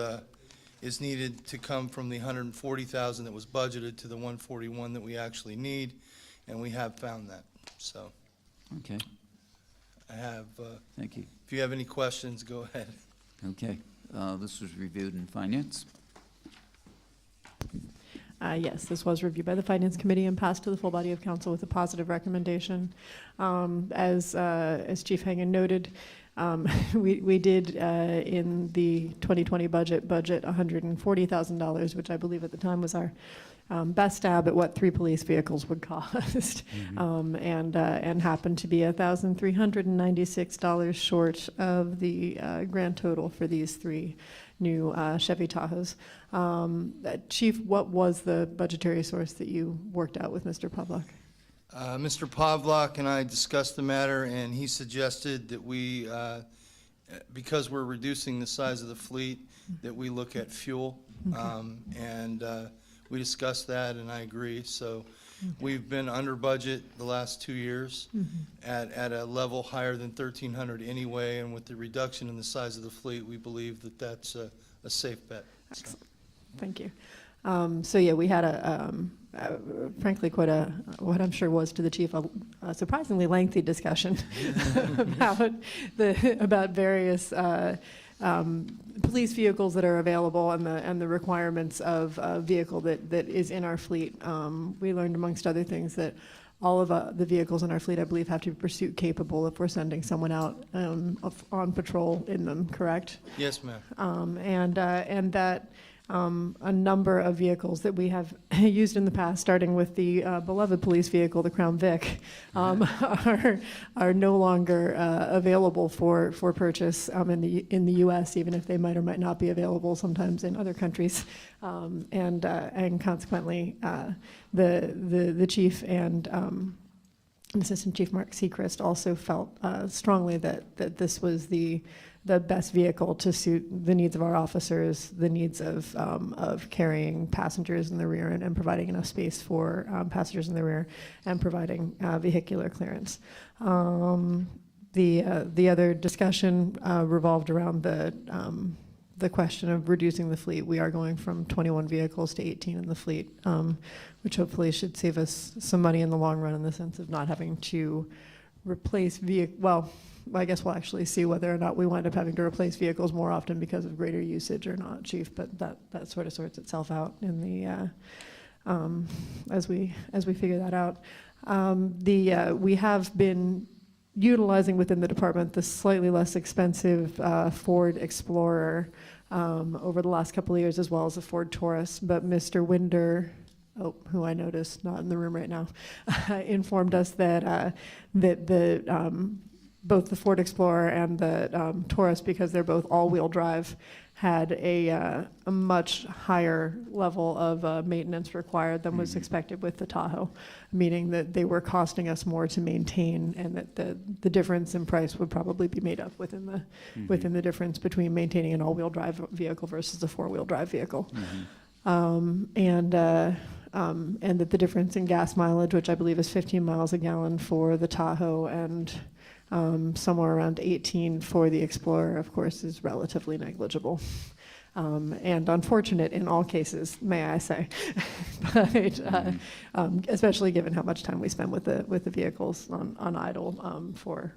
needed to come from the $140,000 that was budgeted to the $141 that we actually need, and we have found that. So Okay, I have, thank you. if you have any questions, go ahead. Okay, this was reviewed in Finance. Yes, this was reviewed by the Finance Committee and passed to the full body of council with a positive recommendation. As Chief Hagan noted, we did in the 2020 budget $140,000, which I believe at the time was our best stab at what 3 police vehicles would cost, and happened to be $1,396 short of the grand total for these 3 new Chevy Tahoes. Chief, what was the budgetary source that you worked out with Mr. Pavlak? Mr. Pavlak and I discussed the matter, and he suggested that we, because we're reducing the size of the fleet, that we look at fuel. And we discussed that, and I agree. So we've been under budget the last 2 years at a level higher than 1,300 anyway, and with the reduction in the size of the fleet, we believe that that's a safe bet. Excellent. Thank you. So yeah, we had frankly, quite what I'm sure was to the chief, a surprisingly lengthy discussion about various police vehicles that are available and the requirements of a vehicle that is in our fleet. We learned, amongst other things, that all of the vehicles in our fleet, I believe, have to be pursuit capable if we're sending someone out on patrol in them, correct? Yes, ma'am. And that a number of vehicles that we have used in the past, starting with the beloved police vehicle, the Crown Vic, are no longer available for purchase in the U.S., even if they might or might not be available sometimes in other countries, and consequently, the chief and Assistant Chief Mark Seacrest also felt strongly that this was the best vehicle to suit the needs of our officers, the needs of carrying passengers in the rear and providing enough space for passengers in the rear and providing vehicular clearance. The other discussion revolved around the question of reducing the fleet. We are going from 21 vehicles to 18 in the fleet, which hopefully should save us some money in the long run in the sense of not having to replace well, I guess we'll actually see whether or not we wind up having to replace vehicles more often because of greater usage or not, Chief. But that sort of sorts itself out in the as we figure that out. We have been utilizing within the department the slightly less expensive Ford Explorer over the last couple of years, as well as a Ford Taurus. But Mr. Winder, who I noticed not in the room right now, informed us that both the Ford Explorer and the Taurus, because they're both all-wheel drive, had a much higher level of maintenance required than was expected with the Tahoe, meaning that they were costing us more to maintain, and that the difference in price would probably be made up within the difference between maintaining an all-wheel drive vehicle versus a four-wheel drive vehicle. And that the difference in gas mileage, which I believe is 15 miles a gallon for the Tahoe and somewhere around 18 for the Explorer, of course, is relatively negligible. And unfortunate in all cases, may I say, but especially given how much time we spend with the vehicles on idle for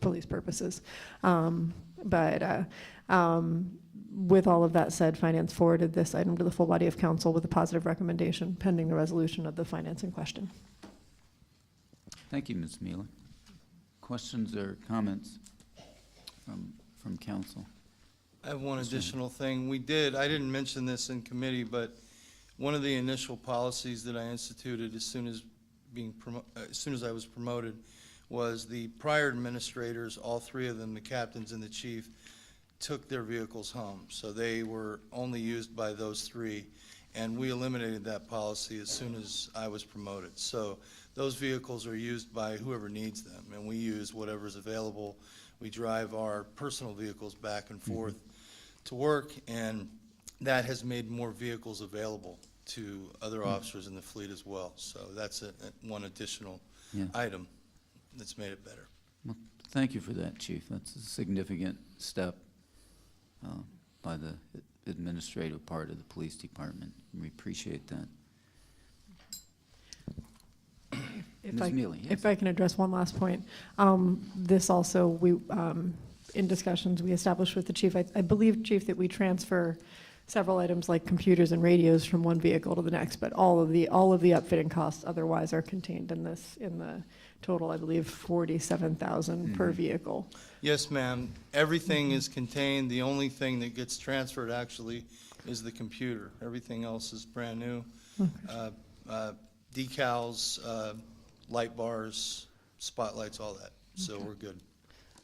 police purposes. With all of that said, Finance forwarded this item to the full body of council with a positive recommendation pending the resolution of the financing question. Thank you, Ms. Mealy. Questions or comments from council? I have one additional thing. I didn't mention this in committee, but one of the initial policies that I instituted as soon as I was promoted was the prior administrators, all three of them, the captains and the chief, took their vehicles home. So they were only used by those three, and we eliminated that policy as soon as I was promoted. So those vehicles are used by whoever needs them, and we use whatever's available. We drive our personal vehicles back and forth to work, and that has made more vehicles available to other officers in the fleet as well. So that's one additional item that's made it better. Well, thank you for that, Chief. That's a significant step by the administrative part of the police department. We appreciate that. Ms. Mealy, yes. If I can address one last point, this also, in discussions we established with the chief, I believe, Chief, that we transfer several items like computers and radios from one vehicle to the next, but all of the upfitting costs otherwise are contained in the total, I believe, $47,000 per vehicle. Yes, ma'am. Everything is contained. The only thing that gets transferred actually is the computer. Everything else is brand new. Decals, light bars, spotlights, all that. So we're good.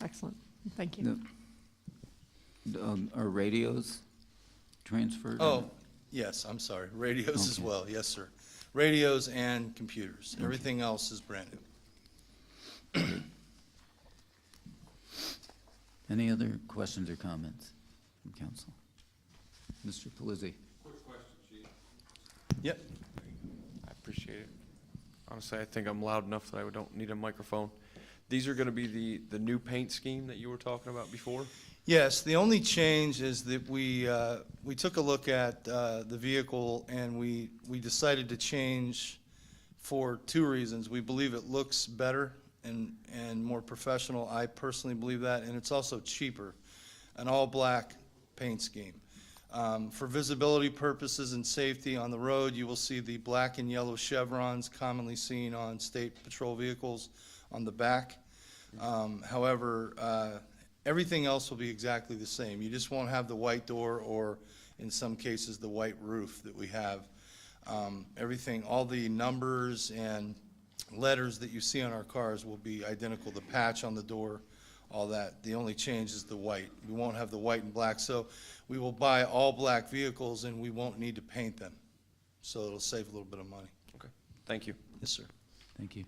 Excellent. Thank you. Are radios transferred? Oh, yes, I'm sorry. Radios as well. Yes, sir. Radios and computers. Everything else is brand new. Any other questions or comments from council? Mr. Pelizzi. Quick question, Chief. Yep. I appreciate it. Honestly, I think I'm loud enough that I don't need a microphone. These are going to be the new paint scheme that you were talking about before? Yes, the only change is that we took a look at the vehicle, and we decided to change for two reasons. We believe it looks better and more professional. I personally believe that, and it's also cheaper. An all-black paint scheme. For visibility purposes and safety on the road, you will see the black and yellow chevrons commonly seen on state patrol vehicles on the back. However, everything else will be exactly the same. You just won't have the white door or, in some cases, the white roof that we have. Everything, all the numbers and letters that you see on our cars will be identical. The patch on the door, all that. The only change is the white. We won't have the white and black. So we will buy all black vehicles, and we won't need to paint them. So it'll save a little bit of money. Okay. Thank you. Yes, sir. Thank you.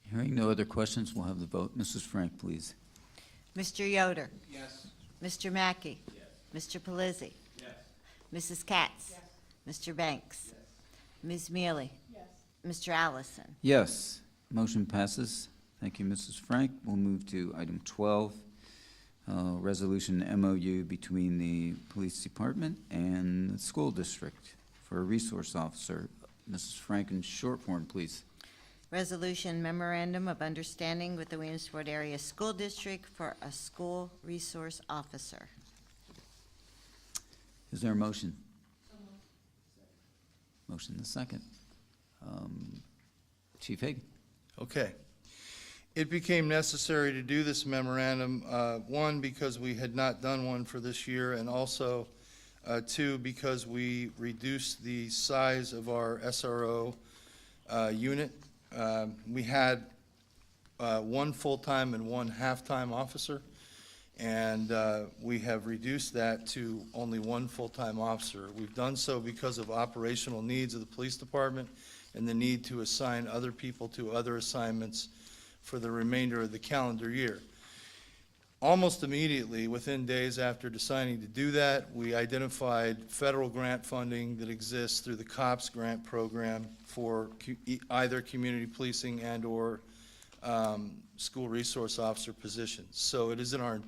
Hearing no other questions, we'll have the vote. Mrs. Frank, please. Mr. Yoder? Yes. Mr. Mackey? Yes. Mr. Pelizzi? Yes. Mrs. Katz? Yes. Mr. Banks? Yes. Ms. Mealy? Yes. Mr. Allison? Yes, motion passes. Thank you, Mrs. Frank. We'll move to item 12, resolution MOU between the police department and the school district for a resource officer. Mrs. Frank, in short form, please. Resolution Memorandum of Understanding with the Williamsport Area School District for a school resource officer. Is there a motion? Motion the second. Chief Hagan. Okay. It became necessary to do this memorandum, one, because we had not done one for this year, and also, two, because we reduced the size of our SRO unit. We had one full-time and one half-time officer, and we have reduced that to only one full-time officer. We've done so because of operational needs of the police department and the need to assign other people to other assignments for the remainder of the calendar year. Almost immediately, within days after deciding to do that, we identified federal grant funding that exists through the COPS grant program for either community policing and/or school resource officer positions. So it is in our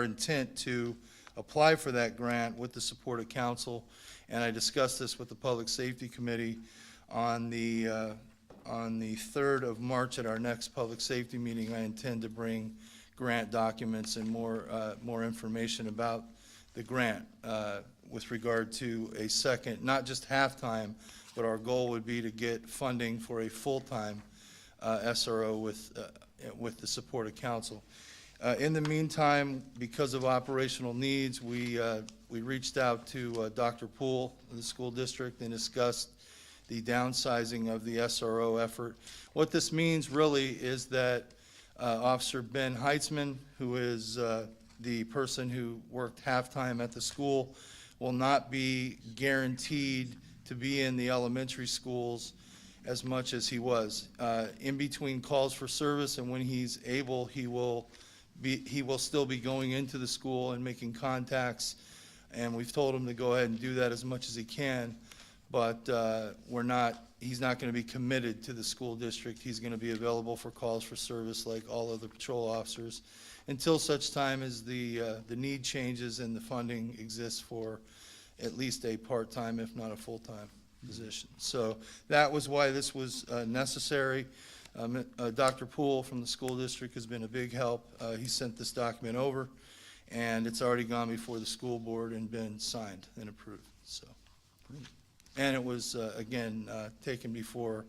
intent to apply for that grant with the support of council, and I discussed this with the Public Safety Committee on the 3rd of March at our next public safety meeting. I intend to bring grant documents and more information about the grant with regard to a second, not just half-time, but our goal would be to get funding for a full-time SRO with the support of council. In the meantime, because of operational needs, we reached out to Dr. Poole of the school district and discussed the downsizing of the SRO effort. What this means really is that Officer Ben Heitzman, who is the person who worked half-time at the school, will not be guaranteed to be in the elementary schools as much as he was. In between calls for service and when he's able, he will still be going into the school and making contacts, and we've told him to go ahead and do that as much as he can. But he's not going to be committed to the school district. He's going to be available for calls for service like all other patrol officers until such time as the need changes and the funding exists for at least a part-time, if not a full-time position. So that was why this was necessary. Dr. Poole from the school district has been a big help. He sent this document over, and it's already gone before the school board and been signed and approved. So. And it was, again, taken before,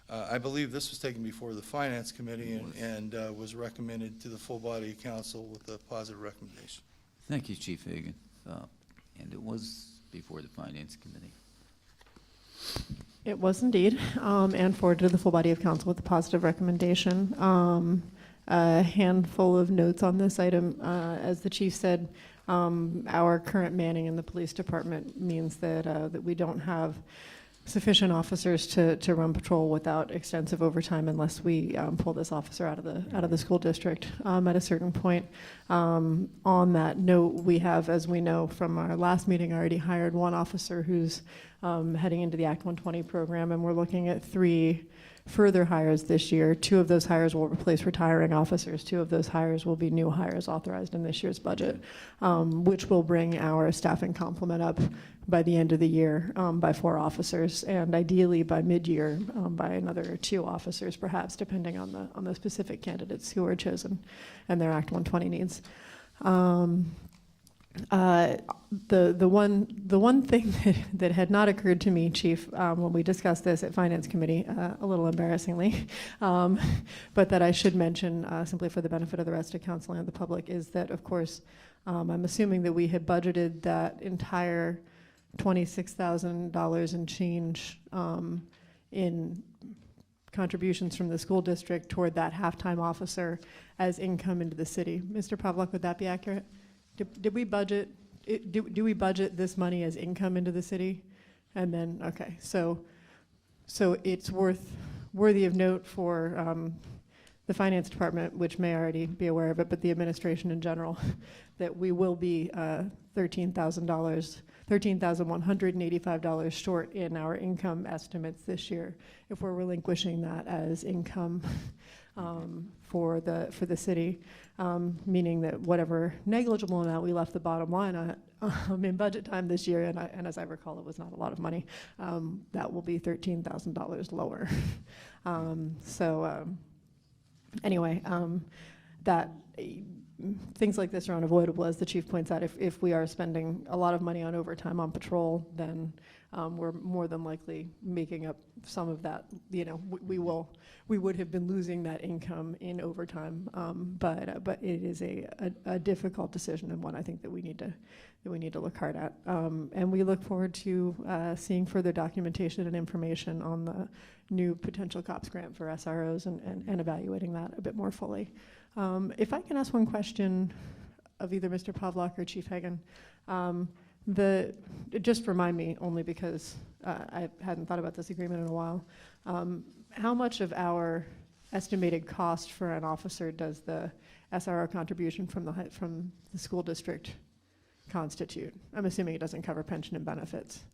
I believe this was taken before the Finance Committee and was recommended to the full body of council with a positive recommendation. Thank you, Chief Hagan. And it was before the Finance Committee. It was indeed, and forwarded to the full body of council with a positive recommendation. A handful of notes on this item. As the chief said, our current manning in the police department means that we don't have sufficient officers to run patrol without extensive overtime unless we pull this officer out of the school district at a certain point. On that note, we have, as we know from our last meeting, already hired one officer who's heading into the Act 120 program, and we're looking at 3 further hires this year. 2 of those hires will replace retiring officers. 2 of those hires will be new hires authorized in this year's budget, which will bring our staffing complement up by the end of the year by 4 officers, and ideally by mid-year by another 2 officers, perhaps, depending on the specific candidates who are chosen and their Act 120 needs. The one thing that had not occurred to me, Chief, when we discussed this at Finance Committee, a little embarrassingly, but that I should mention simply for the benefit of the rest of council and the public, is that, of course, I'm assuming that we had budgeted that entire $26,000 and change in contributions from the school district toward that half-time officer as income into the city. Mr. Pavlik, would that be accurate? Did we budget, do we budget this money as income into the city? And then, okay, so it's worthy of note for the finance department, which may already be aware of it, but the administration in general, that we will be $13,185 short in our income estimates this year if we're relinquishing that as income for the city, meaning that whatever negligible amount we left the bottom line at in budget time this year, and as I recall, it was not a lot of money, that will be $13,000 lower. Anyway, that things like this are unavoidable, as the chief points out. If we are spending a lot of money on overtime on patrol, then we're more than likely making up some of that. We would have been losing that income in overtime, but it is a difficult decision, and one I think that we need to look hard at. And we look forward to seeing further documentation and information on the new potential COPS grant for SROs and evaluating that a bit more fully. If I can ask one question of either Mr. Pavlak or Chief Hagan, just remind me, only because I hadn't thought about this agreement in a while, how much of our estimated cost for an officer does the SRO contribution from the school district constitute? I'm assuming it doesn't cover pension and benefits.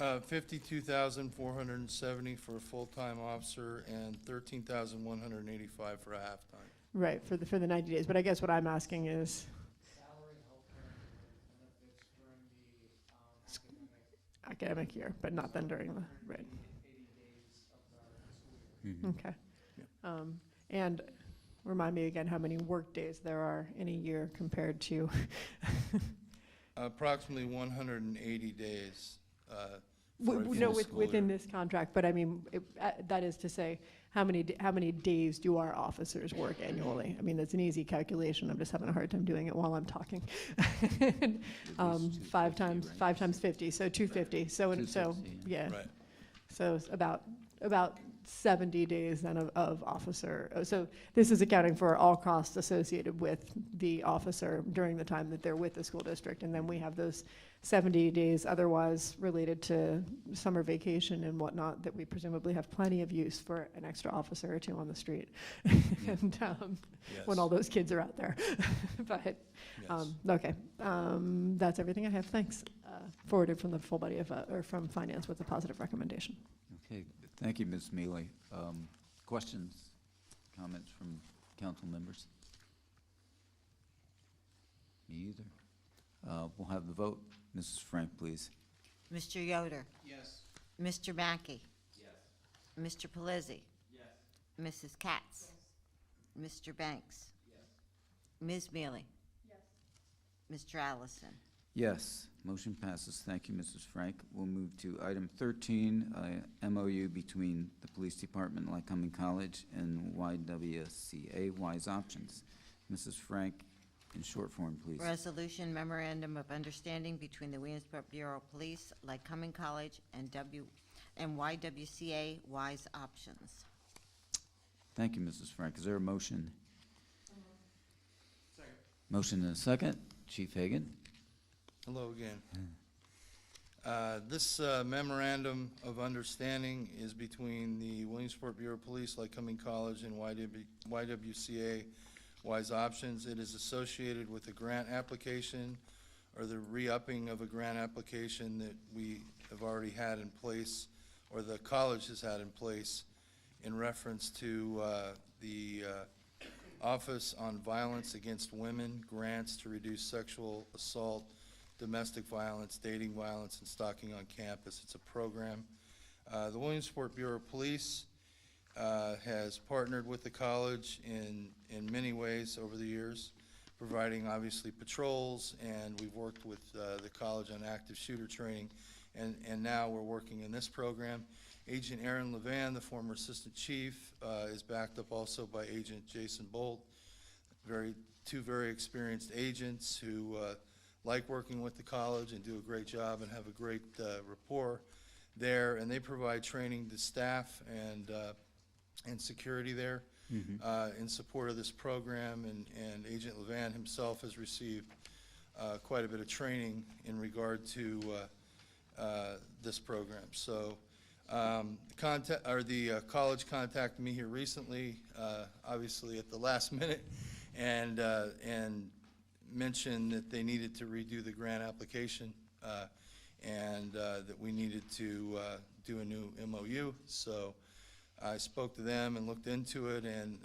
$52,470 for a full-time officer and $13,185 for a half-time. Right, for the 90 days. But I guess what I'm asking is Salary, healthcare, and benefits during the academic year, but not then during the, right. 80 days of the school year. Okay. And remind me again how many work days there are in a year compared to Approximately 180 days. within this contract, but I mean, that is to say, how many days do our officers work annually? I mean, that's an easy calculation. I'm just having a hard time doing it while I'm talking. 5 times 50, so 250. So yeah. Right. So it's about 70 days then of officer. So this is accounting for all costs associated with the officer during the time that they're with the school district. And then we have those 70 days otherwise related to summer vacation and whatnot that we presumably have plenty of use for an extra officer or two on the street. And when all those kids are out there. But, okay, that's everything I have. Thanks. Forwarded from the full body of, or from finance with a positive recommendation. Okay, thank you, Ms. Mealy. Questions, comments from council members? Me either. We'll have the vote. Mrs. Frank, please. Mr. Yoder? Yes. Mr. Mackey? Yes. Mr. Pelisi? Yes. Mrs. Katz? Mr. Banks? Yes. Ms. Mealy? Mr. Allison? Yes, motion passes. Thank you, Mrs. Frank. We'll move to item 13, MOU between the Police Department, Lycoming College, and YWCA, Wise Options. Mrs. Frank, in short form, please. Resolution Memorandum of Understanding between the Williamsport Bureau of Police, Lycoming College, and YWCA Wise Options. Thank you, Mrs. Frank. Is there a motion? Second. Motion and a second. Chief Hagan. Hello again. This memorandum of understanding is between the Williamsport Bureau of Police, Lycoming College, and YWCA Wise Options. It is associated with a grant application or the re-upping of a grant application that we have already had in place, or the college has had in place, in reference to the Office on Violence Against Women grants to reduce sexual assault, domestic violence, dating violence, and stalking on campus. It's a program. The Williamsport Bureau of Police has partnered with the college in many ways over the years, providing obviously patrols, and we've worked with the college on active shooter training, and now we're working in this program. Agent Aaron Levan, the former assistant chief, is backed up also by Agent Jason Bolt, two very experienced agents who like working with the college and do a great job and have a great rapport there, and they provide training to staff and security there in support of this program, and Agent Levan himself has received quite a bit of training in regard to this program. So the college contacted me here recently, obviously at the last minute, and mentioned that they needed to redo the grant application and that we needed to do a new MOU. So I spoke to them and looked into it and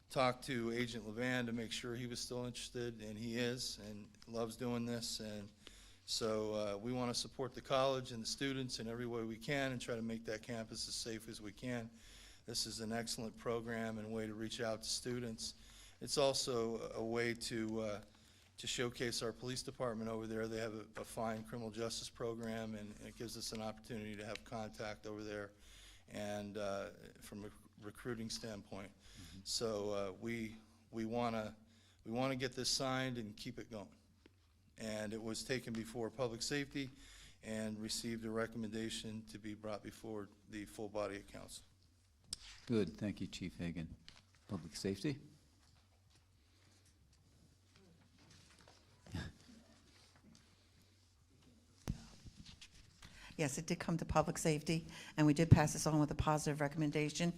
talked to Agent Levan to make sure he was still interested, and he is, and loves doing this. And so we want to support the college and the students in every way we can and try to make that campus as safe as we can. This is an excellent program and way to reach out to students. It's also a way to showcase our police department over there. They have a fine criminal justice program, and it gives us an opportunity to have contact over there, and from a recruiting standpoint. So we want to get this signed and keep it going. And it was taken before Public Safety and received a recommendation to be brought before the full body of council. Good, thank you, Chief Hagan. Public Safety? Yes, it did come to Public Safety, and we did pass this on with a positive recommendation.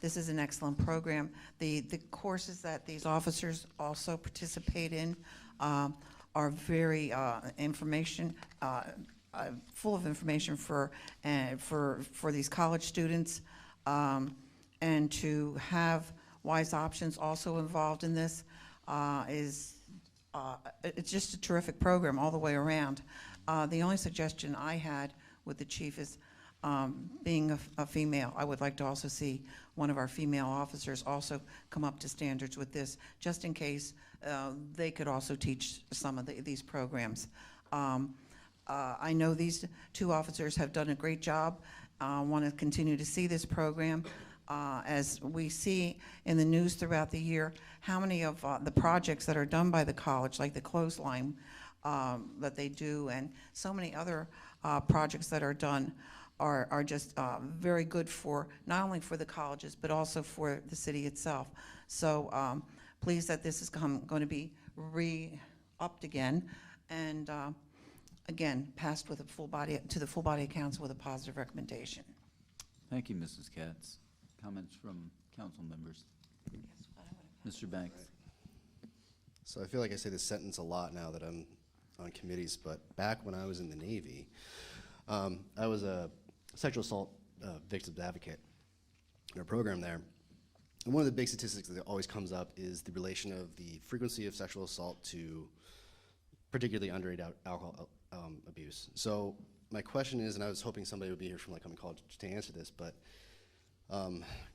This is an excellent program. The courses that these officers also participate in are very full of information for these college students, and to have Wise Options also involved in this it's just a terrific program all the way around. The only suggestion I had with the chief is, being a female, I would like to also see one of our female officers also come up to standards with this, just in case they could also teach some of these programs. I know these two officers have done a great job. Want to continue to see this program. As we see in the news throughout the year, how many of the projects that are done by the college, like the clothesline that they do, and so many other projects that are done, are just very good for, not only for the colleges, but also for the city itself. So pleased that this is going to be re-upped again, and again, passed with a full body, to the full body of council with a positive recommendation. Thank you, Mrs. Katz. Comments from council members? Mr. Banks? So I feel like I say this sentence a lot now that I'm on committees, but back when I was in the Navy, I was a sexual assault victims advocate in our program there. And one of the big statistics that always comes up is the relation of the frequency of sexual assault to particularly underage alcohol abuse. So my question is, and I was hoping somebody would be here from Lycoming College to answer this, but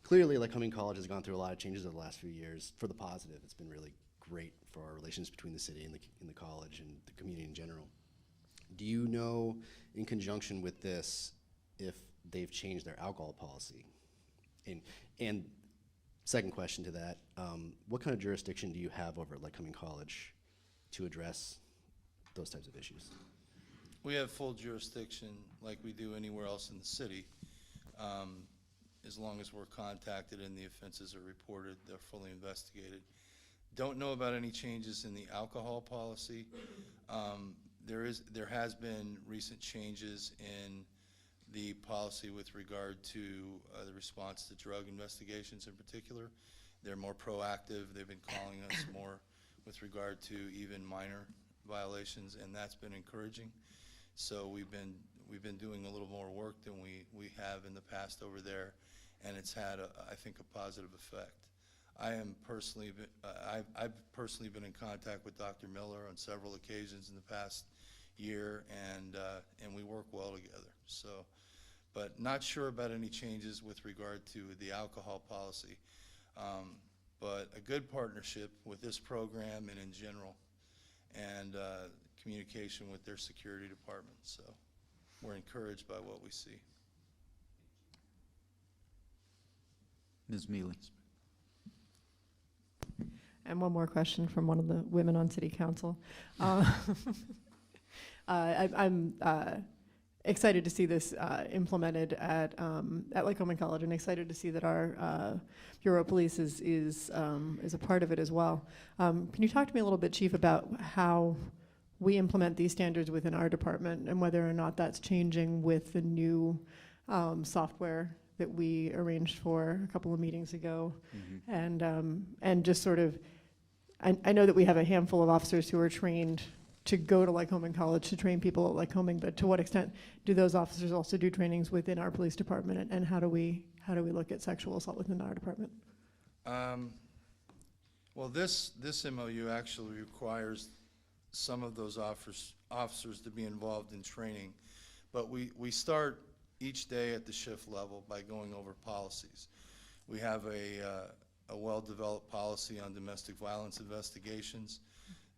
clearly Lycoming College has gone through a lot of changes over the last few years for the positive. It's been really great for our relations between the city and the college and the community in general. Do you know, in conjunction with this, if they've changed their alcohol policy? And second question to that, what kind of jurisdiction do you have over at Lycoming College to address those types of issues? We have full jurisdiction like we do anywhere else in the city. As long as we're contacted and the offenses are reported, they're fully investigated. Don't know about any changes in the alcohol policy. There has been recent changes in the policy with regard to the response to drug investigations in particular. They're more proactive. They've been calling us more with regard to even minor violations, and that's been encouraging. So we've been doing a little more work than we have in the past over there, and it's had, I think, a positive effect. I've personally been in contact with Dr. Miller on several occasions in the past year, and we work well together. So, but not sure about any changes with regard to the alcohol policy. But a good partnership with this program and in general, and communication with their security department. So we're encouraged by what we see. Ms. Mealy? And one more question from one of the women on City Council. I'm excited to see this implemented at Lycoming College, and excited to see that our Bureau of Police is a part of it as well. Can you talk to me a little bit, Chief, about how we implement these standards within our department, and whether or not that's changing with the new software that we arranged for a couple of meetings ago? And just sort of, I know that we have a handful of officers who are trained to go to Lycoming College to train people at Lycoming, but to what extent do those officers also do trainings within our police department, and how do we look at sexual assault within our department? Well, this MOU actually requires some of those officers to be involved in training, but we start each day at the shift level by going over policies. We have a well-developed policy on domestic violence investigations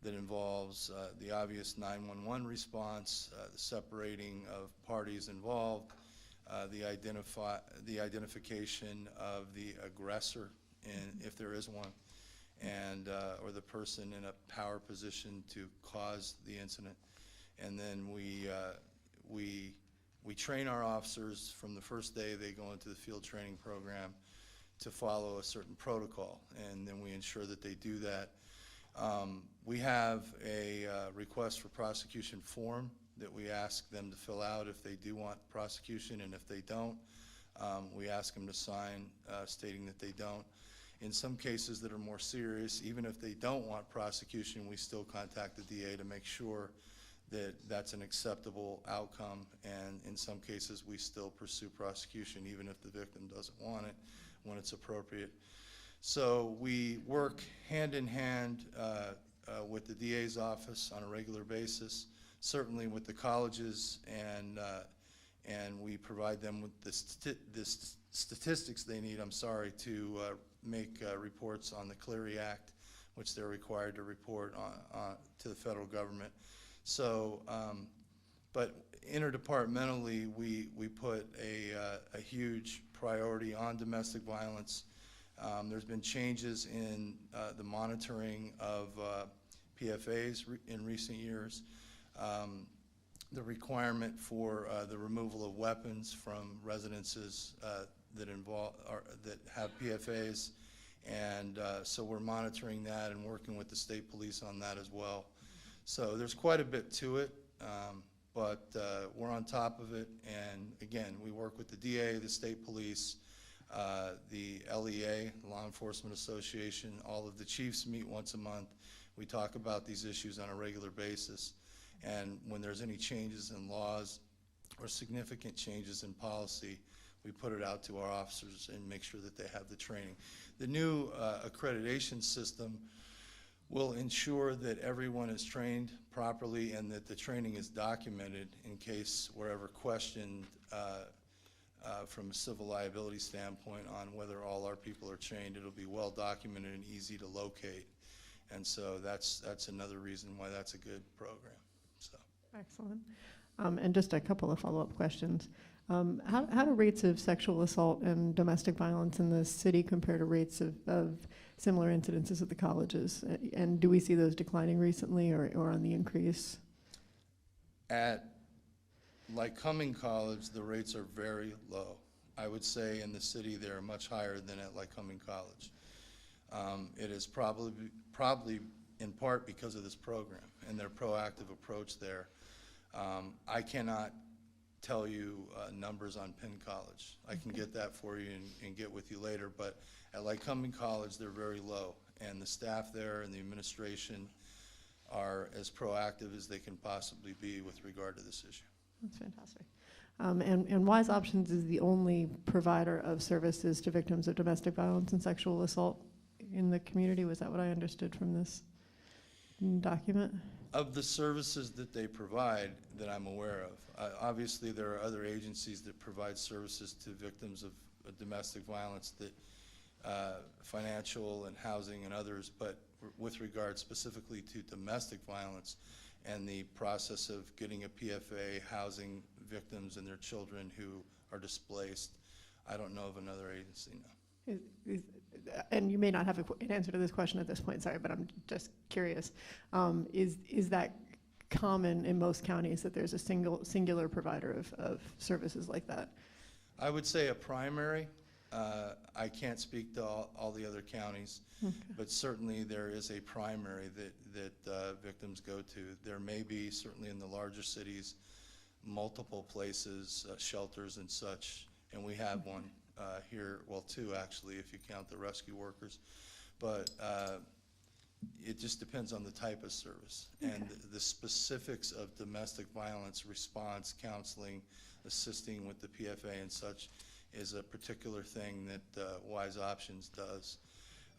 that involves the obvious 911 response, the separating of parties involved, the identification of the aggressor, and if there is one, and or the person in a power position to cause the incident. And then we train our officers from the first day they go into the field training program to follow a certain protocol, and then we ensure that they do that. We have a request for prosecution form that we ask them to fill out if they do want prosecution, and if they don't, we ask them to sign stating that they don't. In some cases that are more serious, even if they don't want prosecution, we still contact the DA to make sure that that's an acceptable outcome, and in some cases we still pursue prosecution even if the victim doesn't want it when it's appropriate. So we work hand in hand with the DA's office on a regular basis, certainly with the colleges, and we provide them with the statistics they need, to make reports on the Clery Act, which they're required to report on to the federal government. So, but interdepartmentally, we put a huge priority on domestic violence. There's been changes in the monitoring of PFAs in recent years. The requirement for the removal of weapons from residences that have PFAs, and so we're monitoring that and working with the state police on that as well. So there's quite a bit to it, but we're on top of it, and again, we work with the DA, the state police, the LEA, Law Enforcement Association. All of the chiefs meet once a month. We talk about these issues on a regular basis, and when there's any changes in laws or significant changes in policy, we put it out to our officers and make sure that they have the training. The new accreditation system will ensure that everyone is trained properly and that the training is documented in case we're ever questioned from a civil liability standpoint on whether all our people are trained. It'll be well documented and easy to locate. And so that's another reason why that's a good program. So. Excellent. And just a couple of follow-up questions. How do rates of sexual assault and domestic violence in the city compare to rates of similar incidences at the colleges? And do we see those declining recently or on the increase? At Lycoming College, the rates are very low. I would say in the city they're much higher than at Lycoming College. It is probably in part because of this program and their proactive approach there. I cannot tell you numbers on Penn College. I can get that for you and get with you later, but at Lycoming College, they're very low, and the staff there and the administration are as proactive as they can possibly be with regard to this issue. That's fantastic. And Wise Options is the only provider of services to victims of domestic violence and sexual assault in the community. Was that what I understood from this document? Of the services that they provide that I'm aware of, obviously there are other agencies that provide services to victims of domestic violence, that financial and housing and others, but with regard specifically to domestic violence and the process of getting a PFA, housing victims and their children who are displaced, I don't know of another agency, no. And you may not have an answer to this question at this point, sorry, but I'm just curious. Is that common in most counties that there's a singular provider of services like that? I would say a primary. I can't speak to all the other counties, but certainly there is a primary that victims go to. There may be, certainly in the larger cities, multiple places, shelters and such, and we have one here, well, two actually, if you count the rescue workers. But it just depends on the type of service. And the specifics of domestic violence response, counseling, assisting with the PFA and such is a particular thing that Wise Options does.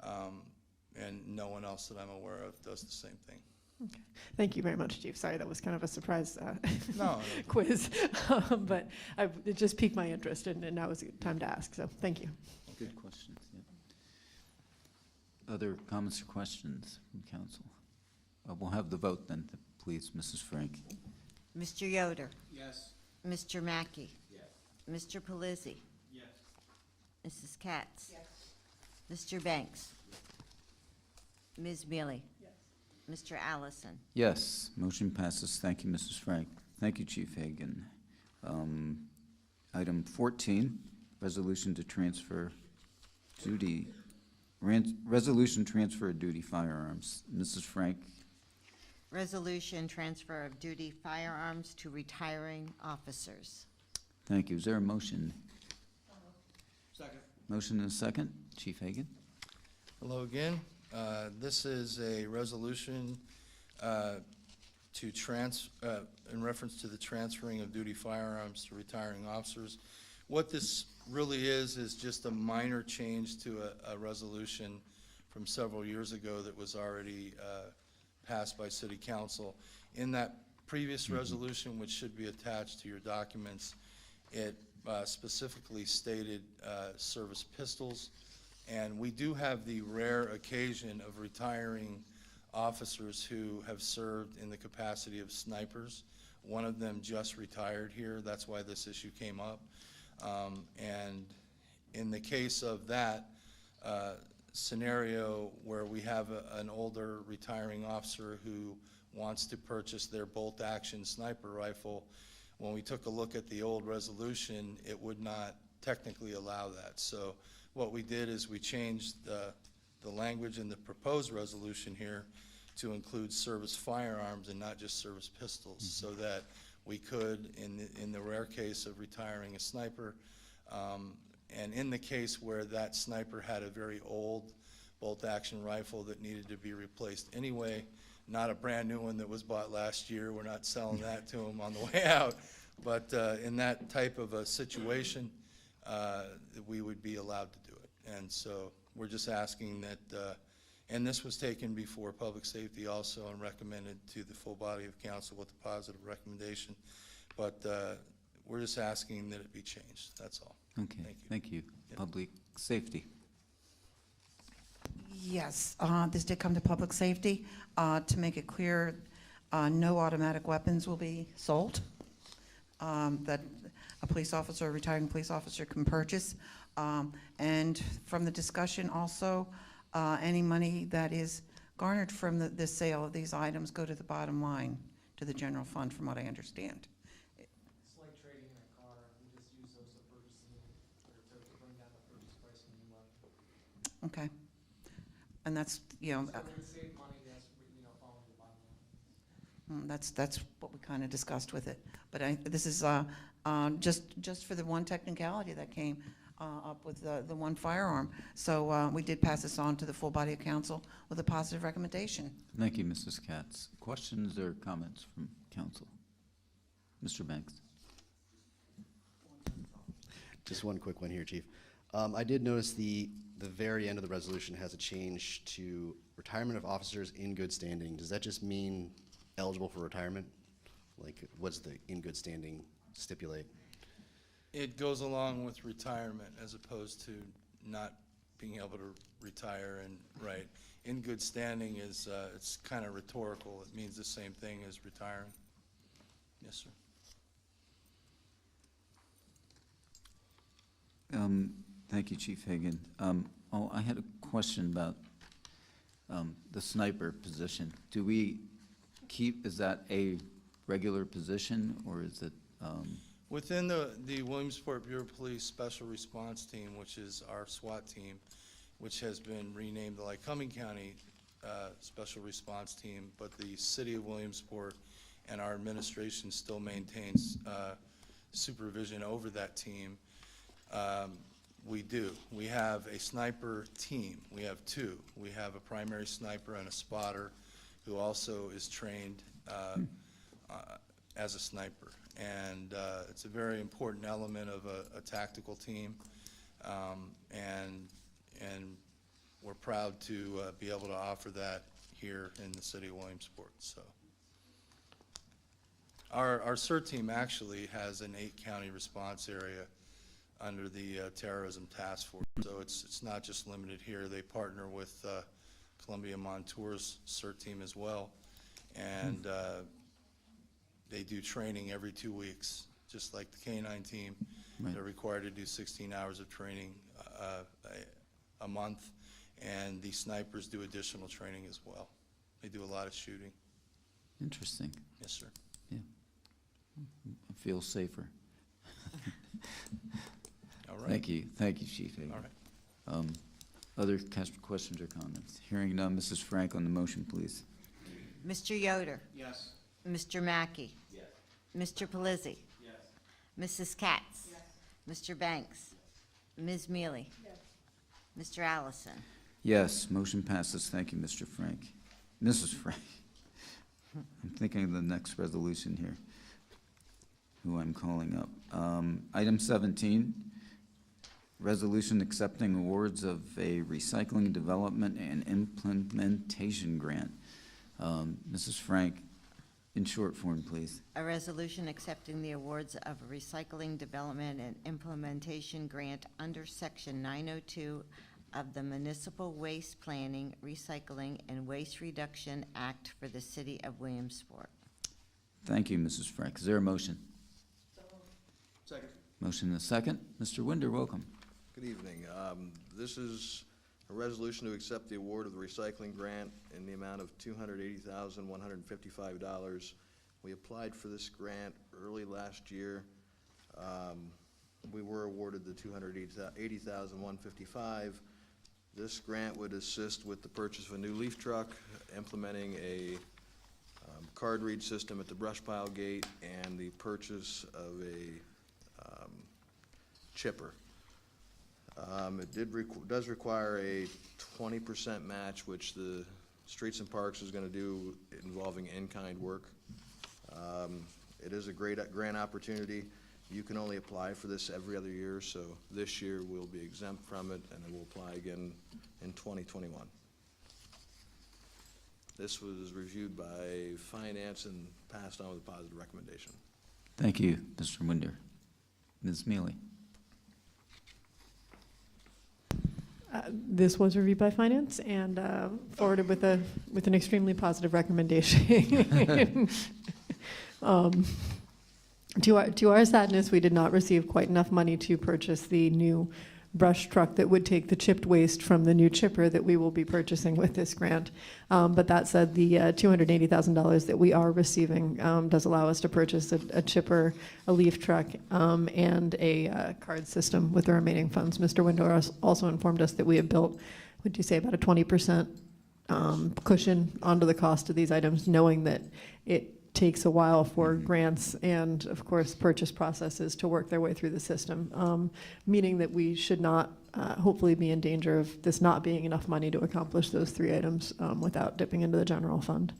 And no one else that I'm aware of does the same thing. Okay. Thank you very much, Chief. Sorry, that was kind of a surprise No. quiz, but it just piqued my interest, and now is the time to ask, so thank you. Good questions, yeah. other comments or questions from council? We'll have the vote then, please, Mrs. Frank. Mr. Yoder? Yes. Mr. Mackey? Yes. Mr. Pelisi? Yes. Mrs. Katz? Mr. Banks? Ms. Mealy? Mr. Allison? Yes, motion passes. Thank you, Mrs. Frank. Thank you, Chief Hagan. Item 14, resolution to transfer duty, resolution transfer of duty firearms. Mrs. Frank, Resolution transfer of duty firearms to retiring officers. thank you. Is there a motion? Second. Motion and a second. Chief Hagan? Hello again. This is a resolution in reference to the transferring of duty firearms to retiring officers. What this really is just a minor change to a resolution from several years ago that was already passed by City Council. In that previous resolution, which should be attached to your documents, it specifically stated service pistols. And we do have the rare occasion of retiring officers who have served in the capacity of snipers. One of them just retired here. That's why this issue came up. And in the case of that scenario where we have an older retiring officer who wants to purchase their bolt-action sniper rifle, when we took a look at the old resolution, it would not technically allow that. So what we did is we changed the language in the proposed resolution here to include service firearms and not just service pistols, so that we could, in the rare case of retiring a sniper, and in the case where that sniper had a very old bolt-action rifle that needed to be replaced anyway, not a brand-new one that was bought last year, we're not selling that to them on the way out, but in that type of a situation, we would be allowed to do it. And so we're just asking that, and this was taken before Public Safety also and recommended to the full body of council with a positive recommendation, but we're just asking that it be changed, that's all. Okay, thank you. Yep. Public Safety. Yes, this did come to public safety. To make it clear, no automatic weapons will be sold that a police officer, a retiring police officer can purchase. And from the discussion also, any money that is garnered from the sale of these items go to the bottom line, to the general fund, from what I understand. It's like trading in a car. We just use those to purchase or to bring down the purchase price of a new one. Okay. And that's, you know, So we save money, that's, following the bottom line. that's what we kind of discussed with it. But this is just for the one technicality that came up with the one firearm. So we did pass this on to the full body of council with a positive recommendation. Thank you, Mrs. Katz. Questions or comments from council? Mr. Banks? Just one quick one here, Chief. I did notice the very end of the resolution has a change to retirement of officers in good standing. Does that just mean eligible for retirement? Like, what's the in good standing stipulate? It goes along with retirement as opposed to not being able to retire and, right. In good standing is, it's kind of rhetorical. It means the same thing as retiring. Yes, sir. Thank you, Chief Hagan. I had a question about the sniper position. Do we keep, is that a regular position, or is it? Within the Williamsport Bureau of Police Special Response Team, which is our SWAT team, which has been renamed the Lycoming County Special Response Team, but the City of Williamsport and our administration still maintains supervision over that team. We do. We have a sniper team. We have two. We have a primary sniper and a spotter who also is trained as a sniper. And it's a very important element of a tactical team. And we're proud to be able to offer that here in the city of Williamsport. So our CERT team actually has an 8-county response area under the Terrorism Task Force. So it's not just limited here. They partner with Columbia Montour's CERT team as well. And they do training every 2 weeks, just like the K-9 team. Right. They're required to do 16 hours of training a month, and the snipers do additional training as well. They do a lot of shooting. Interesting. Yes, sir. Yeah. I feel safer. All right. Thank you. Thank you, Chief Hagan. All right. Other questions or comments? Hearing none, Mrs. Frank on the motion, please. Mr. Yoder? Yes. Mr. Mackey? Yes. Mr. Pelisi? Yes. Mrs. Katz? Mr. Banks? Ms. Mealy? Mr. Allison? Yes, motion passes. Thank you, Mr. Frank. Mrs. Frank. I'm thinking of the next resolution here, who I'm calling up. Item 17, resolution accepting awards of a recycling development and implementation grant. Mrs. Frank, in short form, please. A resolution accepting the awards of a recycling development and implementation grant under Section 902 of the Municipal Waste Planning, Recycling, and Waste Reduction Act for the City of Williamsport. Thank you, Mrs. Frank. Is there a motion? Second. Motion and a second. Mr. Winder, welcome. Good evening. This is a resolution to accept the award of the recycling grant in the amount of $280,155. We applied for this grant early last year. We were awarded the $280,155. This grant would assist with the purchase of a new leaf truck, implementing a card read system at the brush pile gate, and the purchase of a chipper. It does require a 20% match, which the Streets and Parks is going to do, involving in-kind work. It is a great grant opportunity. You can only apply for this every other year, so this year we'll be exempt from it, and then we'll apply again in 2021. This was reviewed by Finance and passed on with a positive recommendation. Thank you, Mr. Winder. Ms. Mealy. This was reviewed by Finance and forwarded with an extremely positive recommendation. To our sadness, we did not receive quite enough money to purchase the new brush truck that would take the chipped waste from the new chipper that we will be purchasing with this grant. But that said, the $280,000 that we are receiving does allow us to purchase a chipper, a leaf truck, and a card system with the remaining funds. Mr. Windor also informed us that we have built, would you say, about a 20% cushion onto the cost of these items, knowing that it takes a while for grants and, of course, purchase processes to work their way through the system, meaning that we should not hopefully be in danger of this not being enough money to accomplish those three items without dipping into the general fund.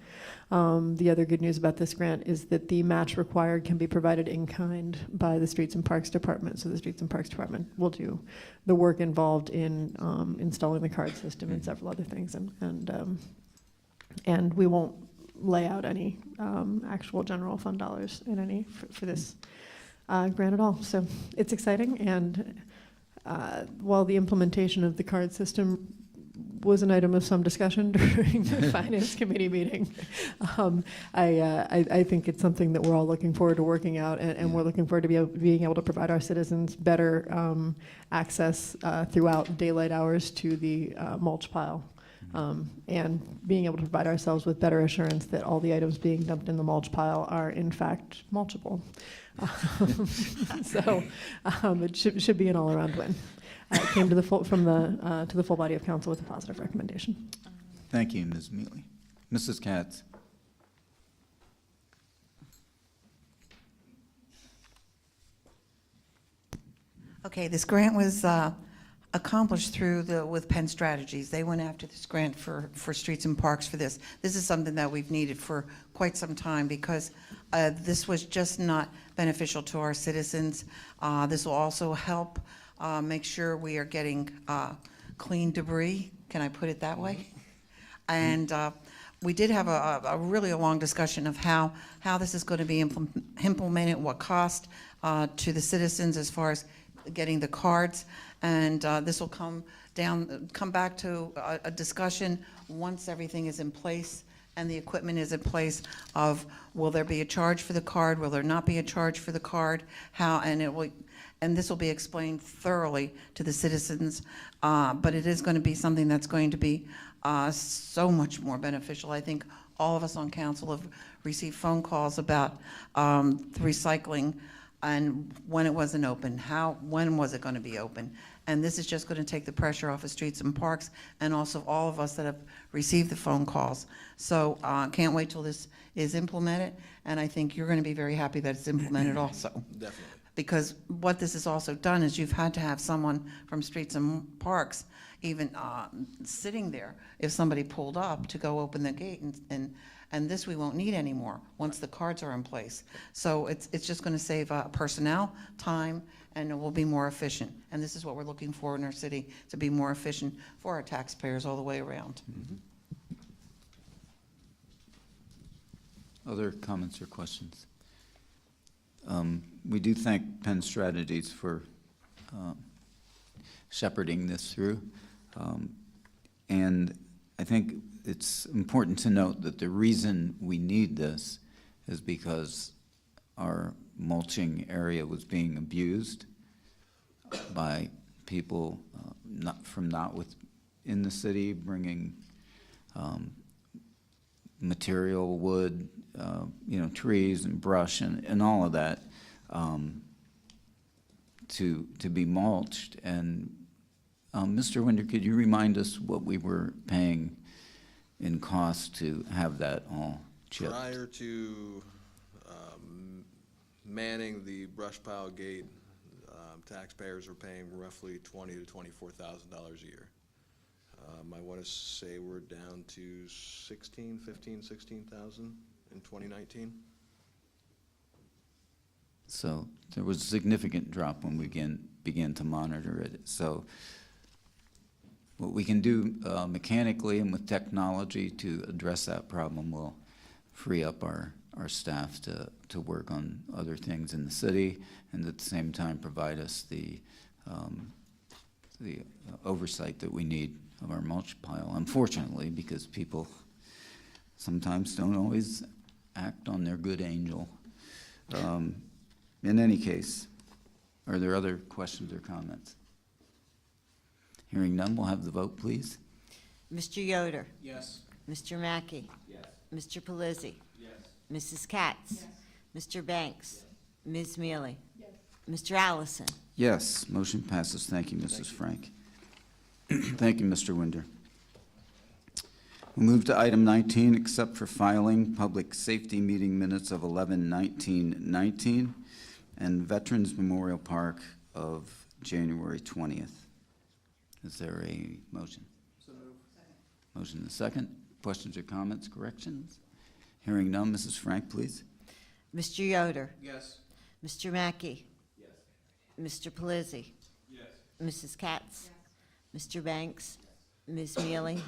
The other good news about this grant is that the match required can be provided in kind by the Streets and Parks Department, so the Streets and Parks Department will do the work involved in installing the card system and several other things, and we won't lay out any actual general fund dollars in any for this grant at all. So it's exciting, and while the implementation of the card system was an item of some discussion during the Finance Committee meeting, I think it's something that we're all looking forward to working out, and we're looking forward to being able to provide our citizens better access throughout daylight hours to the mulch pile. And being able to provide ourselves with better assurance that all the items being dumped in the mulch pile are in fact mulchable. So it should be an all-around win. It came to the full body of council with a positive recommendation. Thank you, Ms. Mealy. Mrs. Katz. Okay, this grant was accomplished with Penn Strategies. They went after this grant for Streets and Parks for this. This is something that we've needed for quite some time because this was just not beneficial to our citizens. This will also help make sure we are getting clean debris. Can I put it that way? And we did have a really long discussion of how this is going to be implemented, what cost to the citizens as far as getting the cards, and this will come back to a discussion once everything is in place and the equipment is in place of, will there be a charge for the card, will there not be a charge for the card, how, and this will be explained thoroughly to the citizens, but it is going to be something that's going to be so much more beneficial. I think all of us on council have received phone calls about the recycling and when it wasn't open, when was it going to be open? And this is just going to take the pressure off of streets and parks, and also all of us that have received the phone calls. So can't wait till this is implemented, and I think you're going to be very happy that it's implemented also. Definitely. Because what this has also done is you've had to have someone from streets and parks even sitting there if somebody pulled up to go open the gate, and this we won't need anymore once the cards are in place. So it's just going to save personnel, time, and it will be more efficient. And this is what we're looking for in our city, to be more efficient for our taxpayers all the way around. Other comments or questions? We do thank Penn Strategies for shepherding this through. And I think it's important to note that the reason we need this is because our mulching area was being abused by people not within the city, bringing material, wood, trees and brush and all of that to be mulched. And Mr. Winder, could you remind us what we were paying in cost to have that all chipped? Prior to manning the brush pile gate, taxpayers were paying roughly $20,000 to $24,000 a year. I want to say we're down to $16,000 in 2019. So there was a significant drop when we began to monitor it. So what we can do mechanically and with technology to address that problem will free up our staff to work on other things in the city, and at the same time provide us the oversight that we need of our mulch pile. Unfortunately, because people sometimes don't always act on their good angel. In any case, are there other questions or comments? Hearing none, we'll have the vote, please. Mr. Yoder? Yes. Mr. Mackey? Yes. Mr. Pelisi? Yes. Mrs. Katz? Mr. Banks? Ms. Mealy? Mr. Allison? Yes, motion passes. Thank you, Mrs. Frank. Thank you, Mr. Winder. We'll move to item 19, accept for filing public safety meeting minutes of 11/19/19 and Veterans Memorial Park of January 20th. Is there a motion? So moved. Motion and a second. Questions or comments, corrections? Hearing none, Mrs. Frank, please. Mr. Yoder? Yes. Mr. Mackey? Yes. Mr. Pelisi? Yes. Mrs. Katz? Mr. Banks? Ms. Mealy?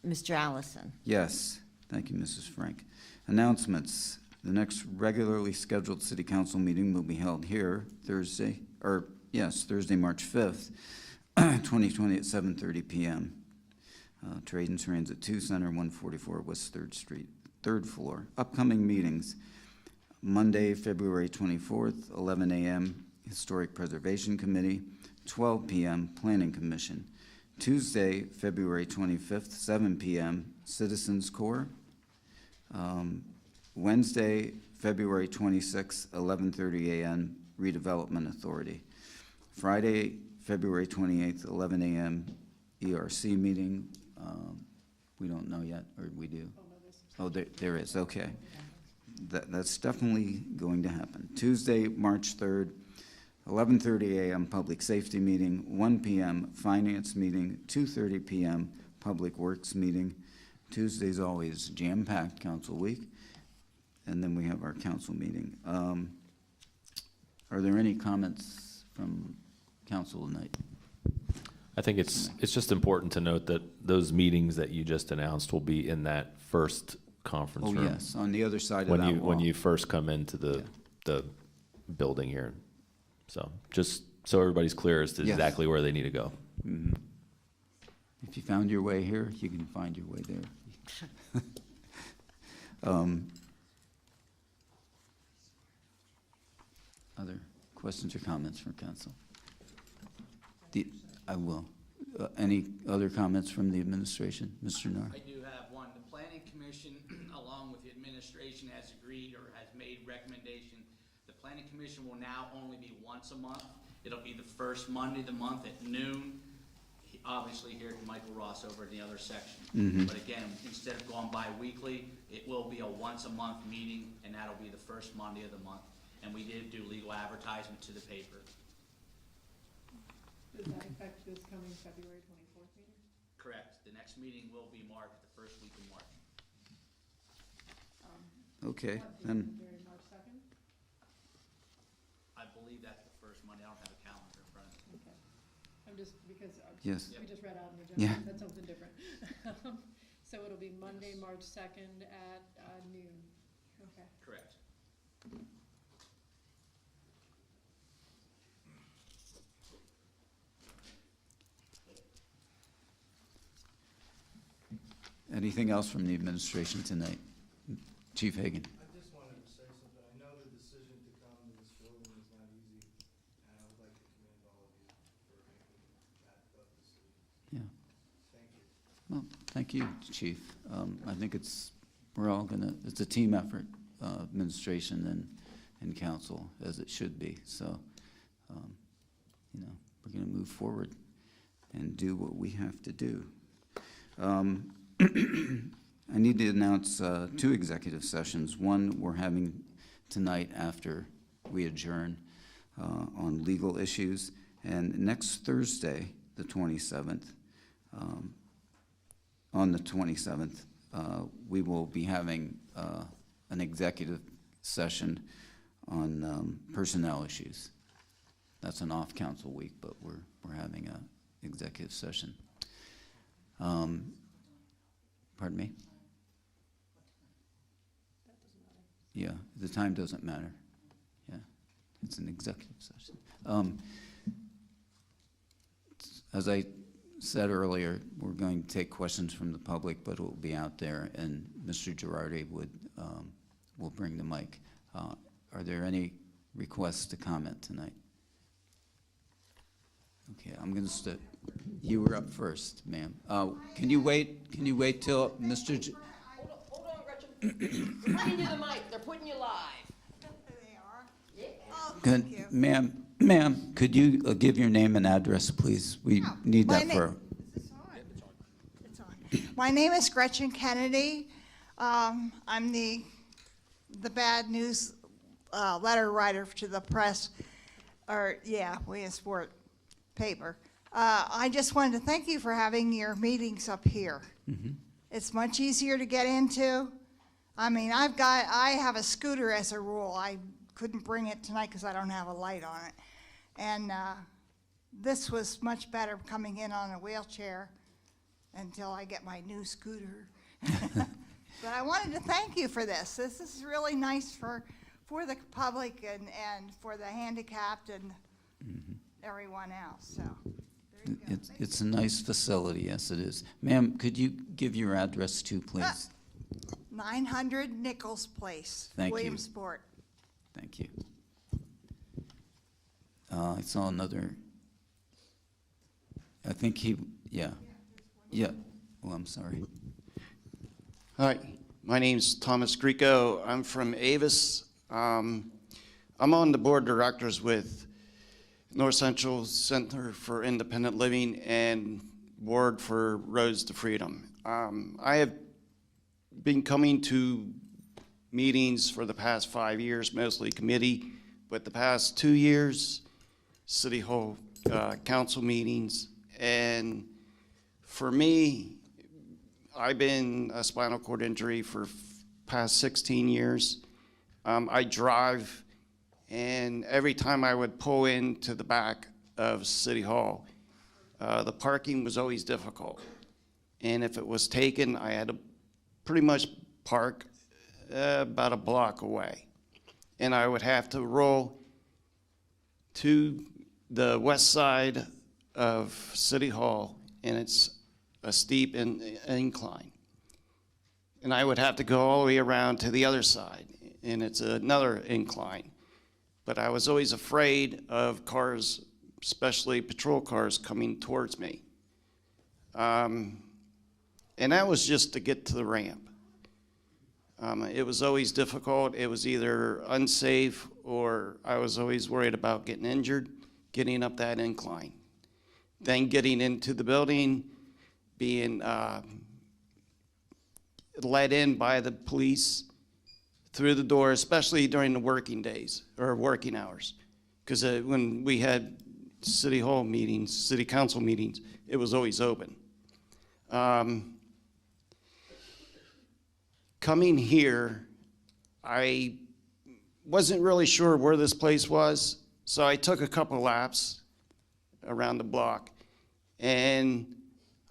Mr. Allison? Yes. Thank you, Mrs. Frank. Announcements. The next regularly scheduled city council meeting will be held here Thursday, March 5th, 2020 at 7:30 p.m. Trade and Transit 2 Center, 144 West 3rd Street, 3rd floor. Upcoming meetings. Monday, February 24th, 11 a.m., Historic Preservation Committee, 12 p.m., Planning Commission. Tuesday, February 25th, 7 p.m., Citizens Corps. Wednesday, February 26th, 11:30 a.m., Redevelopment Authority. Friday, February 28th, 11 a.m., ERC meeting. We don't know yet, or we do? Oh, there is, okay. That's definitely going to happen. Tuesday, March 3rd, 11:30 a.m. Public Safety Meeting, 1 p.m. Finance Meeting, 2:30 p.m. Public Works Meeting. Tuesday's always jam-packed council week, and then we have our council meeting. Are there any comments from council tonight? I think it's just important to note that those meetings that you just announced will be in that first conference room. Oh, yes, on the other side of that wall. When you first come into the building here. So just so everybody's clear as to Yes. exactly where they need to go. If you found your way here, you can find your way there. Other questions or comments from council? I will. Any other comments from the administration? Mr. Nar? I do have one. The planning commission, along with the administration, has agreed or has made recommendation. The planning commission will now only be once a month. It'll be the first Monday of the month at noon. Obviously here at Michael Ross over in the other section. But again, instead of going bi-weekly, it will be a once-a-month meeting, and that'll be the first Monday of the month. And we did do legal advertisement to the paper. Does that affect this coming February 24th meeting? Correct. The next meeting will be March, the first week of March. Okay, then, During March 2nd? I believe that's the first Monday. I don't have a calendar in front of me. Okay. I'm just, because yes. we just read out in the Yeah. agenda, that's something different. So it'll be Monday, March 2nd at noon. Okay. Correct. Anything else from the administration tonight? Chief Hagan? I just wanted to say something. I know the decision to come to this building is not easy, and I would like to commend all of you for making that tough decision. Yeah. Thank you. Well, thank you, Chief. I think we're all gonna, it's a team effort, administration and council, as it should be. So, we're gonna move forward and do what we have to do. I need to announce two executive sessions. One we're having tonight after we adjourn on legal issues. And next Thursday, the 27th, on the 27th, we will be having an executive session on personnel issues. That's an off-council week, but we're having an executive session. Pardon me? Yeah, the time doesn't matter. Yeah, it's an executive session. As I said earlier, we're going to take questions from the public, but it will be out there, and Mr. Girardi will bring the mic. Are there any requests to comment tonight? Okay, I'm going to you were up first, ma'am. Can you wait till Mr. Hold on, Gretchen. They're bringing you the mic. They're putting you live. They are? Yeah. Oh, Good, thank you. ma'am, could you give your name and address, please? We need that for. Is this on? It's on. My name is Gretchen Kennedy. I'm the bad news letter writer to the press, Williamsport paper. I just wanted to thank you for having your meetings up here. It's much easier to get into. I mean, I have a scooter as a rule. I couldn't bring it tonight because I don't have a light on it. And this was much better coming in on a wheelchair until I get my new scooter. But I wanted to thank you for this. This is really nice for the public and for the handicapped and everyone else. So there you go. It's a nice facility, yes it is. Ma'am, could you give your address too, please? 900 Nichols Place, Thank you. Williamsport. Thank you. I saw another, I think yeah. Well, I'm sorry. Hi, my name's Thomas Greco. I'm from Avis. I'm on the board of directors with North Central Center for Independent Living and Board for Roads to Freedom. I have been coming to meetings for the past 5 years, mostly committee, but the past 2 years, City Hall council meetings. And for me, I've been a spinal cord injury for past 16 years. I drive, and every time I would pull into the back of City Hall, the parking was always difficult. And if it was taken, I had to pretty much park about a block away. And I would have to roll 2 the west side of City Hall, and it's a steep incline. And I would have to go all the way around to the other side, and it's another incline. But I was always afraid of cars, especially patrol cars, coming towards me. And that was just to get to the ramp. It was always difficult. It was either unsafe, or I was always worried about getting injured, getting up that incline. Then getting into the building, being led in by the police through the door, especially during the working days or working hours. Because when we had city hall meetings, city council meetings, it was always open. Coming here, I wasn't really sure where this place was, so I took a couple laps around the block, and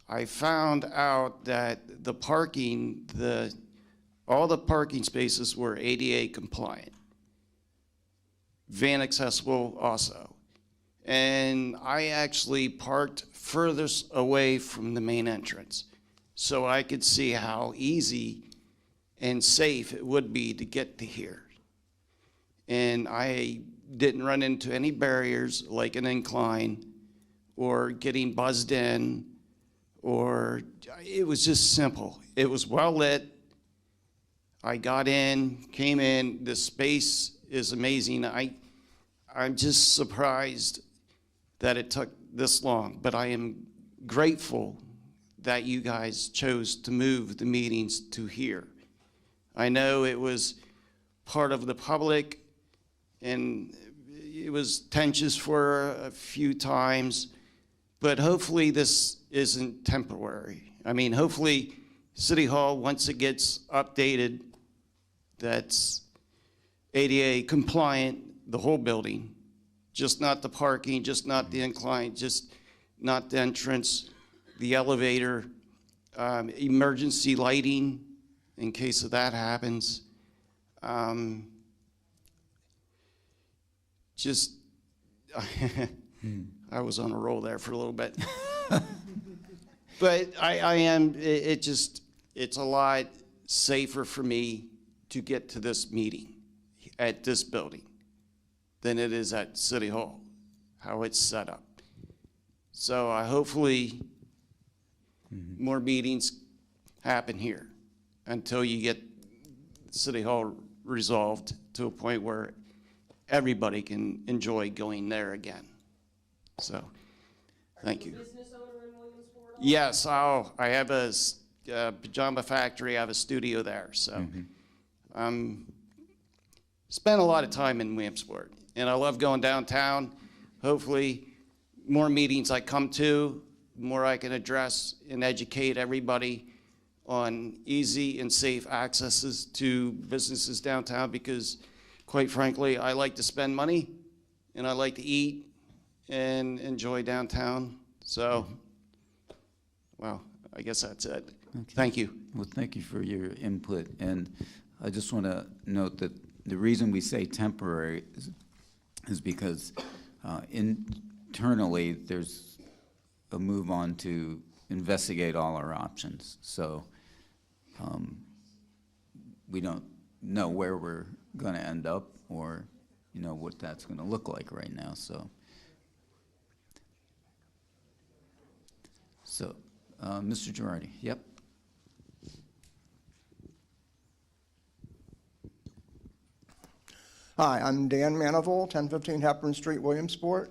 I found out that the parking, all the parking spaces were ADA compliant, van accessible also. And I actually parked furthest away from the main entrance so I could see how easy and safe it would be to get to here. And I didn't run into any barriers like an incline or getting buzzed in, or it was just simple. It was well lit. I got in, came in, the space is amazing. I'm just surprised that it took this long, but I am grateful that you guys chose to move the meetings to here. I know it was part of the public, and it was tensions for a few times, but hopefully this isn't temporary. I mean, hopefully City Hall, once it gets updated, that's ADA compliant, the whole building, just not the parking, just not the incline, just not the entrance, the elevator, emergency lighting, in case of that happens. I was on a roll there for a little bit. But it's a lot safer for me to get to this meeting at this building than it is at City Hall, how it's set up. So hopefully more meetings happen here until you get City Hall resolved to a point where everybody can enjoy going there again. So, thank you. Business owner in Williamsport? Yes, I have a pajama factory. I have a studio there. So, spent a lot of time in Williamsport, and I love going downtown. Hopefully, more meetings I come to, more I can address and educate everybody on easy and safe accesses to businesses downtown, because quite frankly, I like to spend money and I like to eat and enjoy downtown. So, well, I guess that's it. Okay. Thank you. Well, thank you for your input. And I just want to note that the reason we say temporary is because internally there's a move on to investigate all our options. So we don't know where we're going to end up, or what that's going to look like right now. So Mr. Girardi, yep. Hi, I'm Dan Manifold, 1015 Hepburn Street, Williamsport.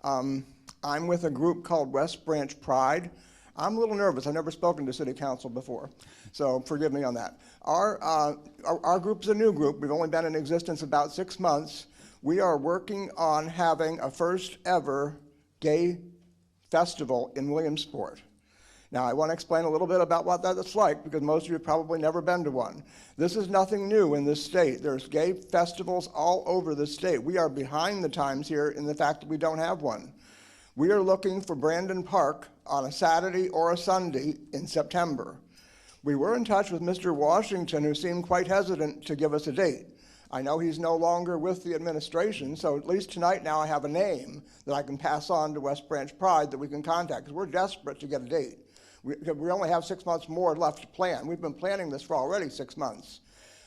I'm with a group called West Branch Pride. I'm a little nervous. I've never spoken to City Council before, so forgive me on that. Our group is a new group. We've only been in existence about 6 months. We are working on having a first ever gay festival in Williamsport. Now, I want to explain a little bit about what that's like, because most of you have probably never been to one. This is nothing new in this state. There's gay festivals all over the state. We are behind the times here in the fact that we don't have one. We are looking for Brandon Park on a Saturday or a Sunday in September. We were in touch with Mr. Washington, who seemed quite hesitant to give us a date. I know he's no longer with the administration, so at least tonight now I have a name that I can pass on to West Branch Pride that we can contact, because we're desperate to get a date. We only have 6 months more left to plan. We've been planning this for already 6 months.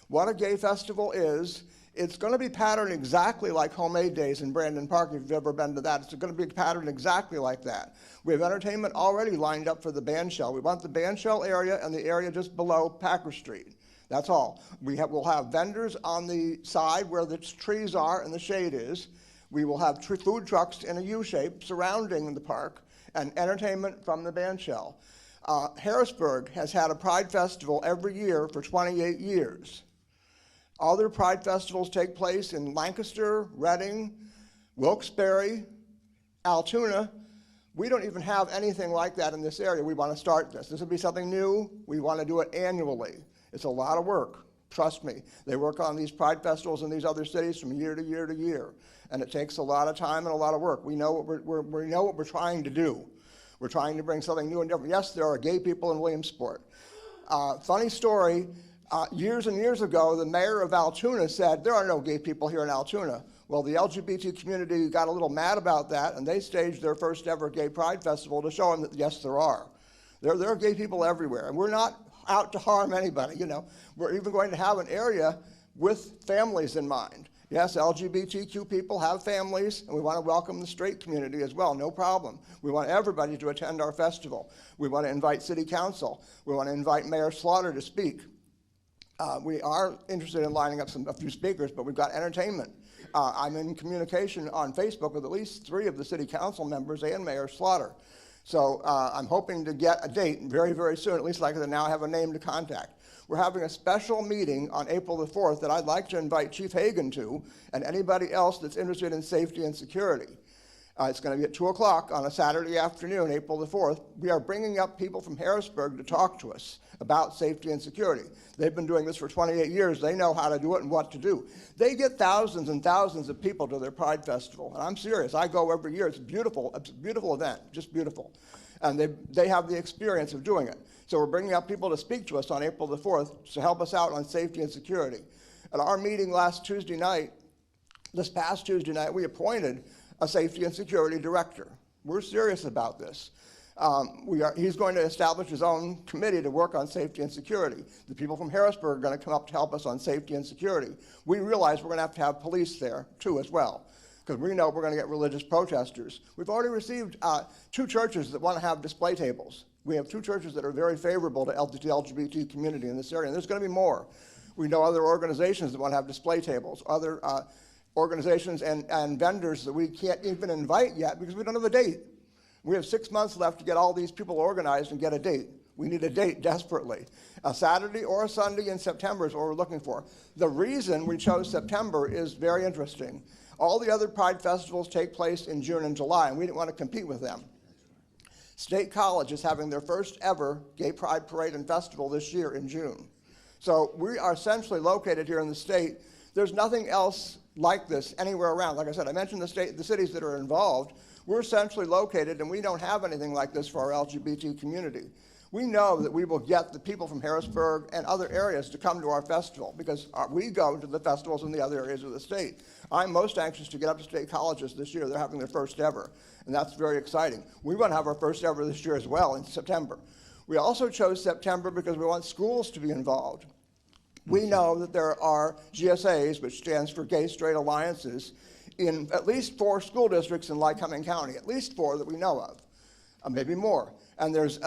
What a gay festival is, it's going to be patterned exactly like Homemade Days in Brandon Park, if you've ever been to that. It's going to be patterned exactly like that. We have entertainment already lined up for the bandshell. We want the bandshell area and the area just below Packer Street. That's all. We'll have vendors on the side where the trees are and the shade is. We will have food trucks in a U shape surrounding the park, and entertainment from the bandshell. Harrisburg has had a Pride Festival every year for 28 years. Other Pride Festivals take place in Lancaster, Reading, Wilkes-Barre, Altoona. We don't even have anything like that in this area. We want to start this. This will be something new. We want to do it annually. It's a lot of work. Trust me. They work on these Pride Festivals in these other cities from year to year to year. And it takes a lot of time and a lot of work. We know what we're trying to do. We're trying to bring something new and different. Yes, there are gay people in Williamsport. Funny story, years and years ago, the mayor of Altoona said, there are no gay people here in Altoona. Well, the LGBT community got a little mad about that, and they staged their first ever gay pride festival to show them that, yes, there are. There are gay people everywhere, and we're not out to harm anybody, you know. We're even going to have an area with families in mind. Yes, LGBTQ people have families, and we want to welcome the straight community as well, no problem. We want everybody to attend our festival. We want to invite City Council. We want to invite Mayor Slaughter to speak. We are interested in lining up a few speakers, but we've got entertainment. I'm in communication on Facebook with at least 3 of the City Council members and Mayor Slaughter. So I'm hoping to get a date very, very soon, at least like I now have a name to contact. We're having a special meeting on April the 4th that I'd like to invite Chief Hagan to, and anybody else that's interested in safety and security. It's going to be at 2 o'clock on a Saturday afternoon, April the 4th. We are bringing up people from Harrisburg to talk to us about safety and security. They've been doing this for 28 years. They know how to do it and what to do. They get thousands and thousands of people to their Pride Festival, and I'm serious. I go every year. It's beautiful. It's a beautiful event, just beautiful. And they have the experience of doing it. So we're bringing up people to speak to us on April the 4th to help us out on safety and security. At our meeting this past Tuesday night, we appointed a safety and security director. We're serious about this. He's going to establish his own committee to work on safety and security. The people from Harrisburg are going to come up to help us on safety and security. We realize we're going to have police there too as well, because we know we're going to get religious protesters. We've already received 2 churches that want to have display tables. We have 2 churches that are very favorable to the LGBT community in this area, and there's going to be more. We know other organizations that want to have display tables, other organizations and vendors that we can't even invite yet because we don't have a date. We have 6 months left to get all these people organized and get a date. We need a date desperately. A Saturday or a Sunday in September is what we're looking for. The reason we chose September is very interesting. All the other Pride festivals take place in June and July, and we didn't want to compete with them. State College is having their first ever Gay Pride Parade and Festival this year in June. So we are centrally located here in the state. There's nothing else like this anywhere around. Like I said, I mentioned the cities that are involved. We're centrally located, and we don't have anything like this for our LGBT community. We know that we will get the people from Harrisburg and other areas to come to our festival because we go to the festivals in the other areas of the state. I'm most anxious to get up to state colleges this year. They're having their first ever, and that's very exciting. We want to have our first ever this year as well in September. We also chose September because we want schools to be involved. We know that there are GSAs, which stands for Gay Straight Alliances, in at least 4 school districts in Lycoming County, at least 4 that we know of, maybe more. And there's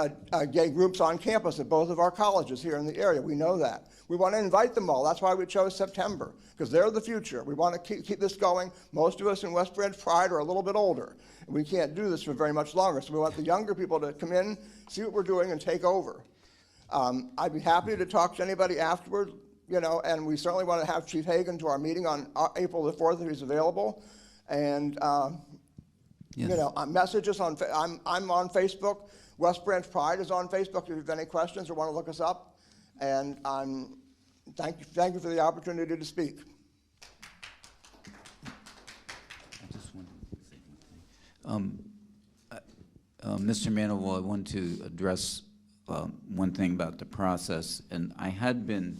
gay groups on campus at both of our colleges here in the area. We know that. We want to invite them all. That's why we chose September, because they're the future. We want to keep this going. Most of us in West Branch Pride are a little bit older, and we can't do this for very much longer. So we want the younger people to come in, see what we're doing, and take over. I'd be happy to talk to anybody afterward, you know, and we certainly want to have Chief Hagan to our meeting on April the 4th if he's available. And, Yes. you know, messages on, I'm on Facebook. West Branch Pride is on Facebook if you have any questions or want to look us up. And thank you for the opportunity to speak. I just wanted to say one thing. Mr. Manival, I want to address one thing about the process. And I had been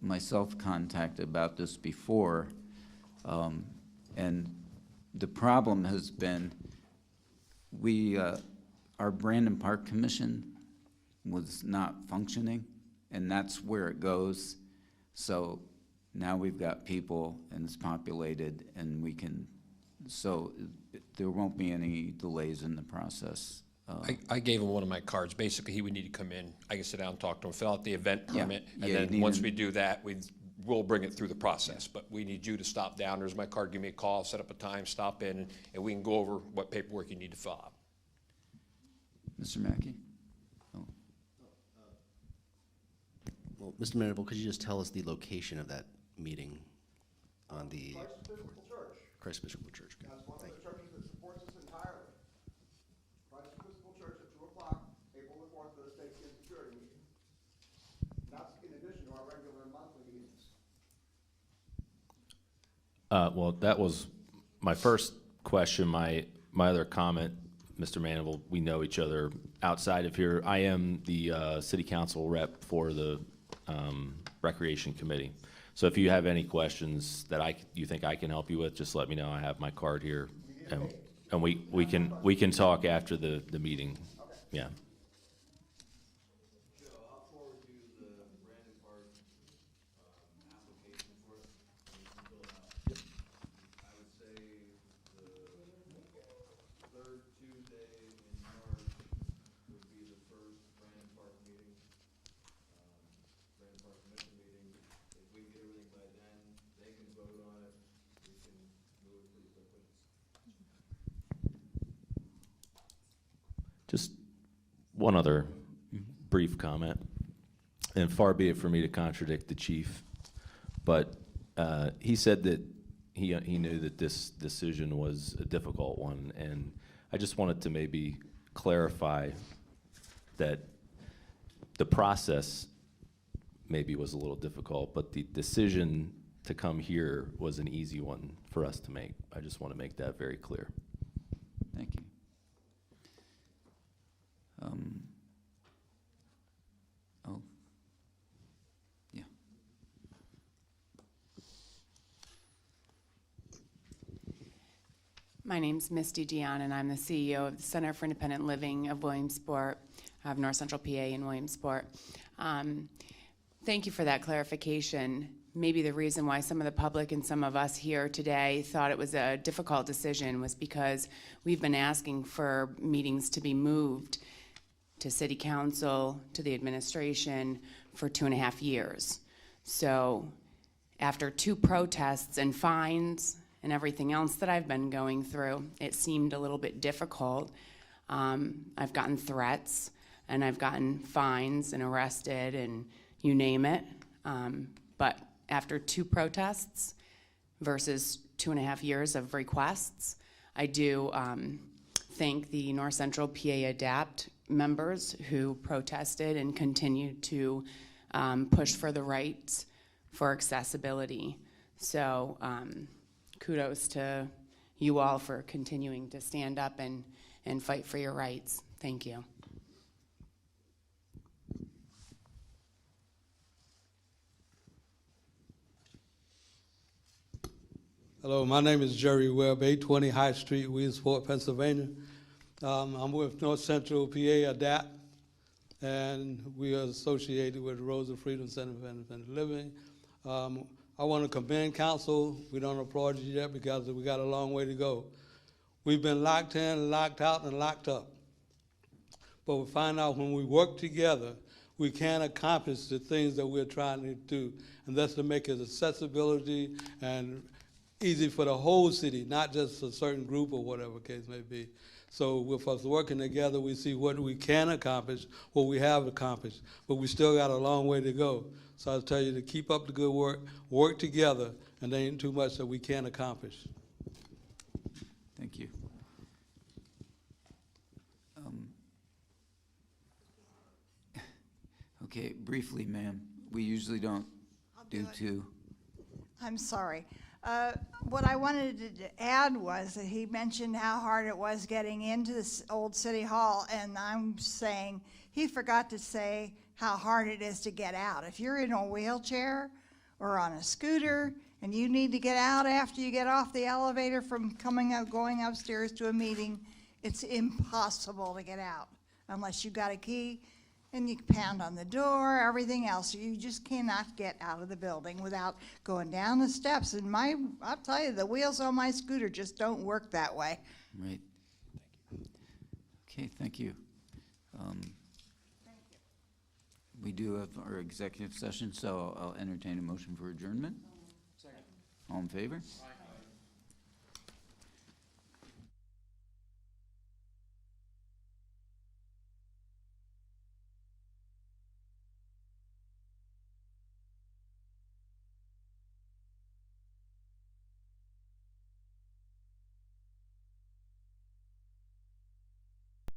myself contacted about this before, and the problem has been, our Brandon Park Commission was not functioning, and that's where it goes. So now we've got people, and it's populated, and so there won't be any delays in the process. I gave him one of my cards. Basically, he would need to come in. I can sit down and talk to him, fill out the event Yeah. permit, and Yeah, you then need once him. we do that, we'll bring it through the process. But we need you to stop down. There's my card. Give me a call, set up a time, stop in, and we can go over what paperwork you need to fill out. Mr. Mackey? Well, Mr. Manable, could you just tell us the location of that meeting on the? Christ Episcopal Church. Christ Episcopal Church. Okay. That's one of Thank the you. churches that supports us entirely. Christ Episcopal Church at 2 o'clock, April the 4th, for the state security meeting. That's in addition to our regular monthly meetings. Well, that was my first question. My other comment, Mr. Manival, we know each other outside of here. I am the city council rep for the Recreation Committee. So if you have any questions that you think I can help you with, just let me know. I have my card here, and we can talk after the meeting. Yeah. I'll forward you the Brandon Park application for it. You can fill it out. I would say the third Tuesday in March would be the first Brandon Park meeting, Brandon Park Commission meeting. If we can get everything by then, they can vote on it. We can move it pretty quickly. Just one other brief comment, and far be it for me to contradict the chief, but he said that he knew that this decision was a difficult one, and I just wanted to maybe clarify that the process maybe was a little difficult, but the decision to come here was an easy one for us to make. I just want to make that very clear. Thank you. Oh, yeah. My name's Misty Dion, and I'm the CEO of the Center for Independent Living of Williamsport, of North Central PA in Williamsport. Thank you for that clarification. Maybe the reason why some of the public and some of us here today thought it was a difficult decision was because we've been asking for meetings to be moved to City Council, to the administration for 2.5 years. So after 2 protests and fines and everything else that I've been going through, it seemed a little bit difficult. I've gotten threats, and I've gotten fines and arrested and you name it. But after 2 protests versus 2.5 years of requests, I do thank the North Central PA ADAPT members who protested and continued to push for the rights for accessibility. So kudos to you all for continuing to stand up and fight for your rights. Thank you. Hello, my name is Jerry Webb, 820 High Street, Williamsport, Pennsylvania. I'm with North Central PA ADAPT, and we are associated with the Rose of Freedom Center for Independent Living. I want to commend Counsel. We don't applaud you yet because we got a long way to go. We've been locked in, locked out, and locked up. But we find out when we work together, we can accomplish the things that we're trying to do, and that's to make it accessibility and easy for the whole city, not just a certain group or whatever case may be. So with us working together, we see what we can accomplish, what we have accomplished, but we still got a long way to go. So I'll tell you to keep up the good work, work together, and there ain't too much that we can't accomplish. Thank you. Okay, briefly, ma'am. We usually don't do 2. I'm sorry. What I wanted to add was that he mentioned how hard it was getting into this old city hall, and I'm saying he forgot to say how hard it is to get out. If you're in a wheelchair, or on a scooter, and you need to get out after you get off the elevator from going upstairs to a meeting, it's impossible to get out unless you got a key and you pound on the door, everything else. You just cannot get out of the building without going down the steps. And I'll tell you, the wheels on my scooter just don't work that way. Right. Okay, thank you. We do have our executive session, so I'll entertain a motion for adjournment. Second. All in favor? Aye.